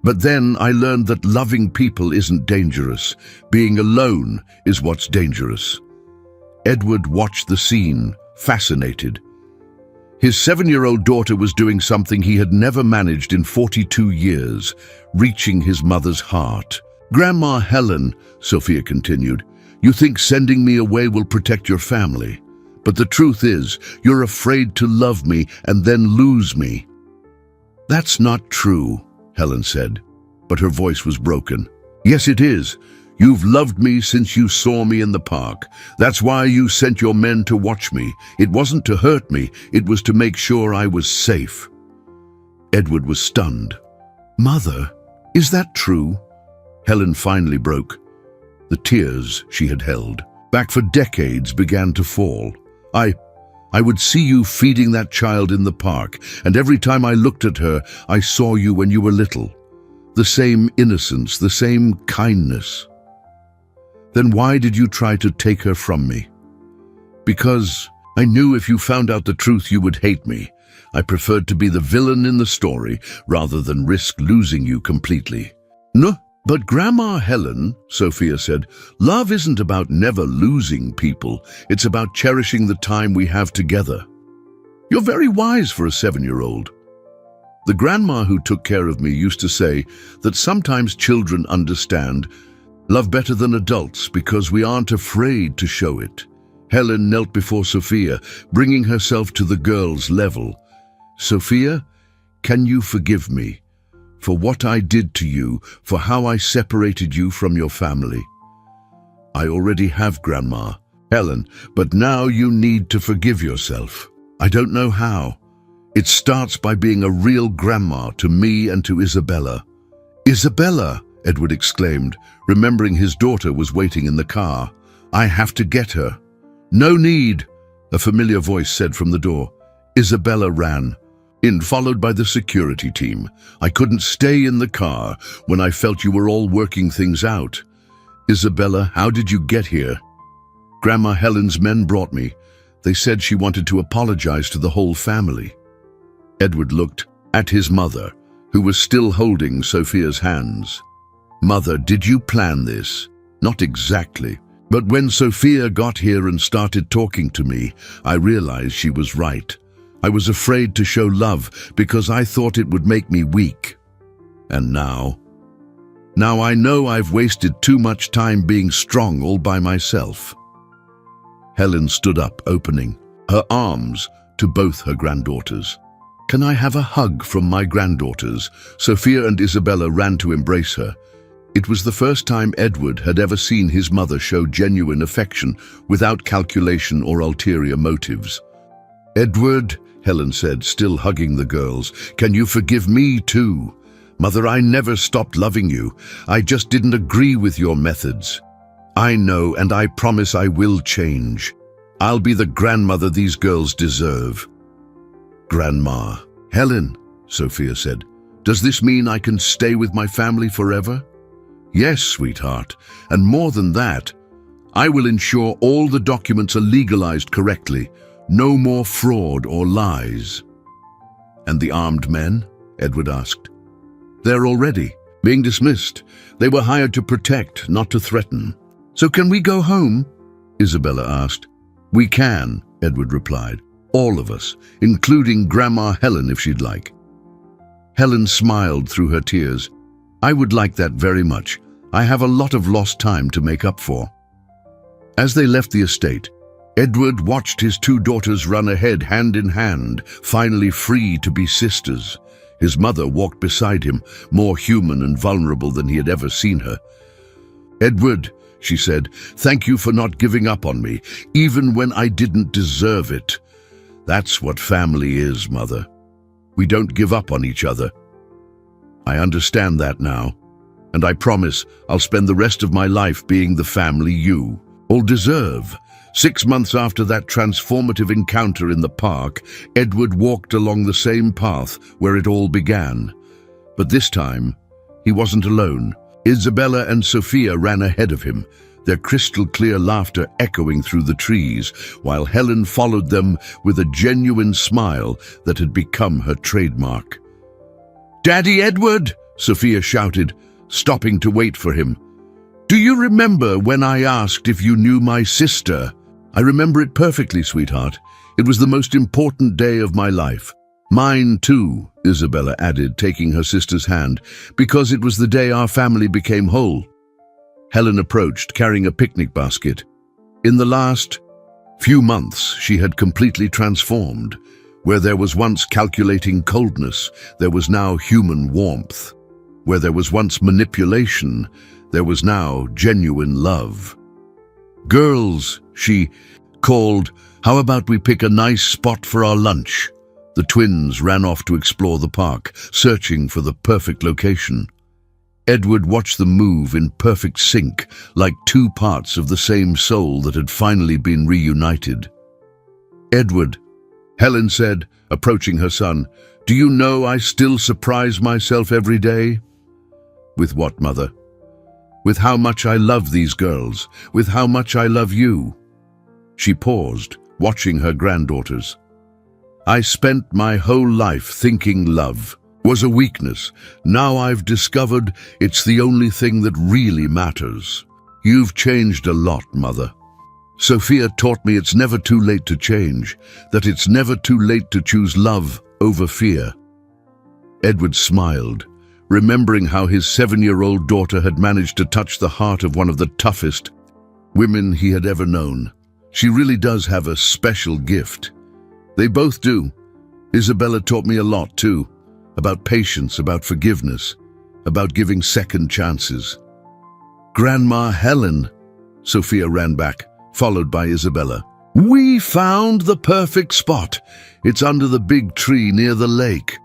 "But then I learned that loving people isn't dangerous. Being alone is what's dangerous." Edward watched the scene, fascinated. His 7-year-old daughter was doing something he had never managed in 42 years, reaching his mother's heart. "Grandma Helen," Sophia continued, "you think sending me away will protect your family. But the truth is, you're afraid to love me and then lose me." "That's not true," Helen said, but her voice was broken. "Yes, it is. You've loved me since you saw me in the park. That's why you sent your men to watch me. It wasn't to hurt me, it was to make sure I was safe." Edward was stunned. "Mother, is that true?" Helen finally broke. The tears she had held back for decades began to fall. I would see you feeding that child in the park, and every time I looked at her, I saw you when you were little. The same innocence, the same kindness. Then why did you try to take her from me?" "Because I knew if you found out the truth you would hate me. I preferred to be the villain in the story rather than risk losing you completely." "No, but Grandma Helen," Sophia said, "love isn't about never losing people. It's about cherishing the time we have together." "You're very wise for a 7-year-old. The grandma who took care of me used to say that sometimes children understand love better than adults because we aren't afraid to show it." Helen knelt before Sophia, bringing herself to the girl's level. "Sophia, can you forgive me for what I did to you, for how I separated you from your family?" "I already have, Grandma." "Helen, but now you need to forgive yourself." "I don't know how. It starts by being a real grandma to me and to Isabella." "Isabella!" Edward exclaimed, remembering his daughter was waiting in the car. "I have to get her." "No need," a familiar voice said from the door. Isabella ran in, followed by the security team. "I couldn't stay in the car when I felt you were all working things out." "Isabella, how did you get here?" "Grandma Helen's men brought me. They said she wanted to apologize to the whole family." Edward looked at his mother, who was still holding Sophia's hands. "Mother, did you plan this?" "Not exactly. But when Sophia got here and started talking to me, I realized she was right. I was afraid to show love because I thought it would make me weak. And now I know I've wasted too much time being strong all by myself." Helen stood up, opening her arms to both her granddaughters. "Can I have a hug from my granddaughters?" Sophia and Isabella ran to embrace her. It was the first time Edward had ever seen his mother show genuine affection without calculation or ulterior motives. "Edward," Helen said, still hugging the girls, "can you forgive me too? Mother, I never stopped loving you. I just didn't agree with your methods. I know, and I promise I will change. I'll be the grandmother these girls deserve." "Grandma." "Helen," Sophia said, "does this mean I can stay with my family forever?" "Yes, sweetheart, and more than that, I will ensure all the documents are legalized correctly. No more fraud or lies." And the armed men? Edward asked. They're already being dismissed. They were hired to protect, not to threaten. So can we go home? Isabella asked. We can, Edward replied. All of us, including Grandma Helen if she'd like. Helen smiled through her tears. I would like that very much. I have a lot of lost time to make up for. As they left the estate, Edward watched his two daughters run ahead hand in hand, finally free to be sisters. His mother walked beside him, more human and vulnerable than he had ever seen her. Edward, she said, thank you for not giving up on me, even when I didn't deserve it. That's what family is, Mother. We don't give up on each other. I understand that now, and I promise I'll spend the rest of my life being the family you all deserve. 6 months after that transformative encounter in the park, Edward walked along the same path where it all began. But this time, he wasn't alone. Isabella and Sophia ran ahead of him, their crystal-clear laughter echoing through the trees, while Helen followed them with a genuine smile that had become her trademark. "Daddy Edward!" Sophia shouted, stopping to wait for him. "Do you remember when I asked if you knew my sister?" "I remember it perfectly, sweetheart. It was the most important day of my life." "Mine too," Isabella added, taking her sister's hand, "because it was the day our family became whole." Helen approached, carrying a picnic basket. In the last few months, she had completely transformed. Where there was once calculating coldness, there was now human warmth. Where there was once manipulation, there was now genuine love. "Girls," she called, "how about we pick a nice spot for our lunch?" The twins ran off to explore the park, searching for the perfect location. Edward watched them move in perfect sync, like two parts of the same soul that had finally been reunited. "Edward," Helen said, approaching her son, "do you know I still surprise myself every day?" "With what, Mother?" "With how much I love these girls, with how much I love you." She paused, watching her granddaughters. "I spent my whole life thinking love was a weakness. Now I've discovered it's the only thing that really matters. You've changed a lot, Mother. Sophia taught me it's never too late to change, that it's never too late to choose love over fear." Edward smiled, remembering how his 7-year-old daughter had managed to touch the heart of one of the toughest women he had ever known. She really does have a special gift. They both do. Isabella taught me a lot too, about patience, about forgiveness, about giving second chances. "Grandma Helen," Sophia ran back, followed by Isabella. "We found the perfect spot. It's under the big tree near the lake."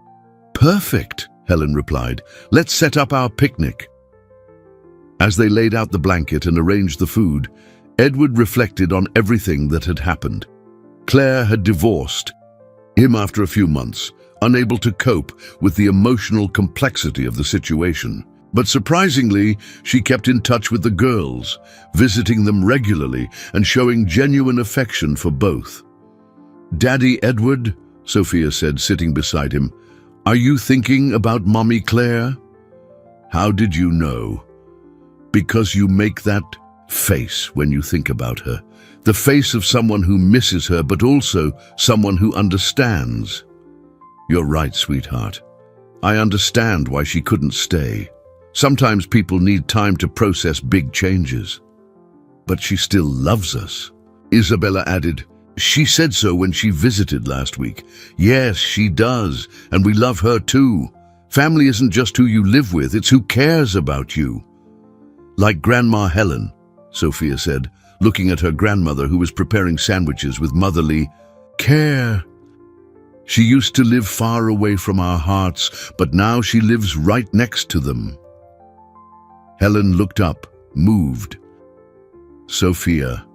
"Perfect," Helen replied. "Let's set up our picnic." As they laid out the blanket and arranged the food, Edward reflected on everything that had happened. Claire had divorced him after a few months, unable to cope with the emotional complexity of the situation. But surprisingly, she kept in touch with the girls, visiting them regularly and showing genuine affection for both. "Daddy Edward," Sophia said, sitting beside him, "are you thinking about Mommy Claire?" "How did you know?" "Because you make that face when you think about her. The face of someone who misses her, but also someone who understands." "You're right, sweetheart. I understand why she couldn't stay. Sometimes people need time to process big changes." "But she still loves us," Isabella added. "She said so when she visited last week." "Yes, she does, and we love her too. Family isn't just who you live with, it's who cares about you." "Like Grandma Helen," Sophia said, looking at her grandmother who was preparing sandwiches with motherly care. "She used to live far away from our hearts, but now she lives right next to them." Helen looked up, moved. "Sophia,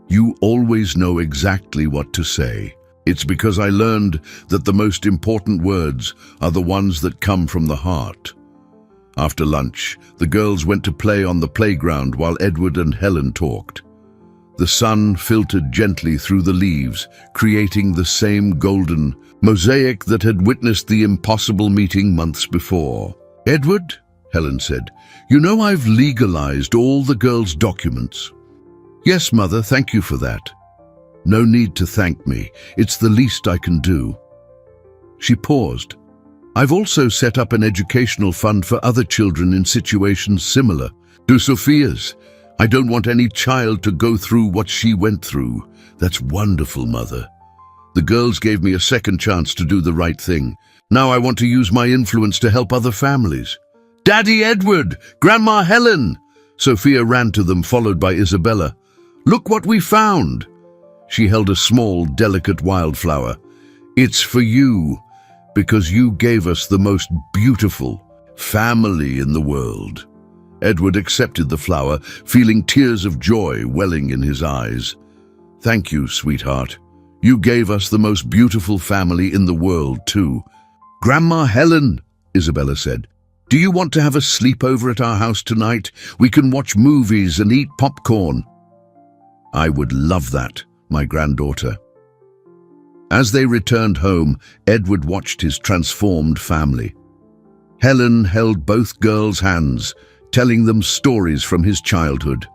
you always know exactly what to say. It's because I learned that the most important words are the ones that come from the heart." After lunch, the girls went to play on the playground while Edward and Helen talked. The sun filtered gently through the leaves, creating the same golden mosaic that had witnessed the impossible meeting months before. "Edward," Helen said, "you know I've legalized all the girls' documents." "Yes, Mother, thank you for that." "No need to thank me. It's the least I can do." She paused. "I've also set up an educational fund for other children in situations similar to Sophia's. I don't want any child to go through what she went through." "That's wonderful, Mother. The girls gave me a second chance to do the right thing. Now I want to use my influence to help other families." "Daddy Edward! Grandma Helen!" Sophia ran to them, followed by Isabella. "Look what we found!" She held a small, delicate wildflower. "It's for you, because you gave us the most beautiful family in the world." Edward accepted the flower, feeling tears of joy welling in his eyes. "Thank you, sweetheart. You gave us the most beautiful family in the world, too." "Grandma Helen," Isabella said, "do you want to have a sleepover at our house tonight? We can watch movies and eat popcorn." "I would love that, my granddaughter." As they returned home, Edward watched his transformed family. Helen held both girls' hands, telling them stories from his childhood.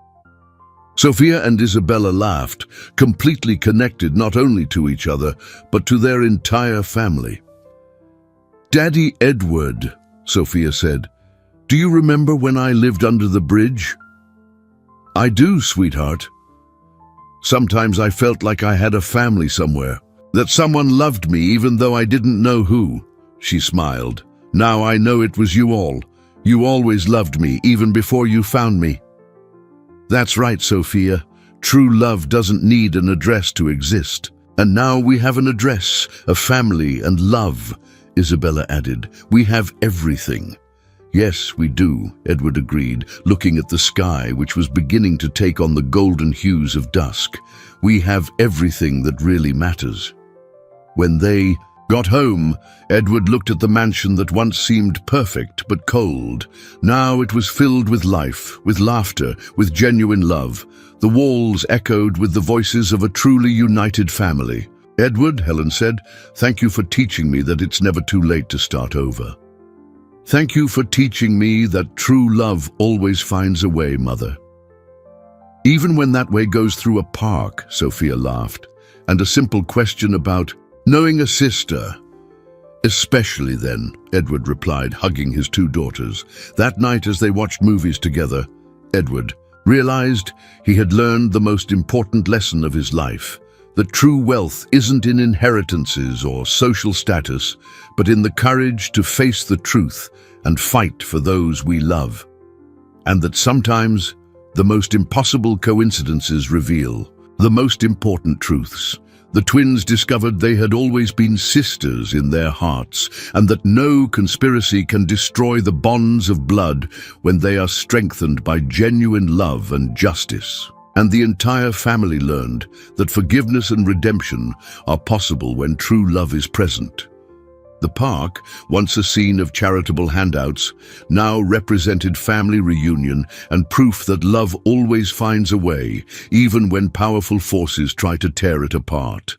Sophia and Isabella laughed, completely connected not only to each other, but to their entire family. "Daddy Edward," Sophia said, "do you remember when I lived under the bridge?" "I do, sweetheart. Sometimes I felt like I had a family somewhere, that someone loved me even though I didn't know who." She smiled. "Now I know it was you all. You always loved me, even before you found me." "That's right, Sophia. True love doesn't need an address to exist. And now we have an address, a family and love," Isabella added. "We have everything." "Yes, we do," Edward agreed, looking at the sky, which was beginning to take on the golden hues of dusk. "We have everything that really matters." When they got home, Edward looked at the mansion that once seemed perfect but cold. Now it was filled with life, with laughter, with genuine love. The walls echoed with the voices of a truly united family. "Edward," Helen said, "thank you for teaching me that it's never too late to start over." "Thank you for teaching me that true love always finds a way, Mother." "Even when that way goes through a park," Sophia laughed, "and a simple question about knowing a sister." "Especially then," Edward replied, hugging his two daughters. That night, as they watched movies together, Edward realized he had learned the most important lesson of his life, that true wealth isn't in inheritances or social status, but in the courage to face the truth and fight for those we love. And that sometimes the most impossible coincidences reveal the most important truths. The twins discovered they had always been sisters in their hearts, and that no conspiracy can destroy the bonds of blood when they are strengthened by genuine love and justice. And the entire family learned that forgiveness and redemption are possible when true love is present. The park, once a scene of charitable handouts, now represented family reunion and proof that love always finds a way, even when powerful forces try to tear it apart.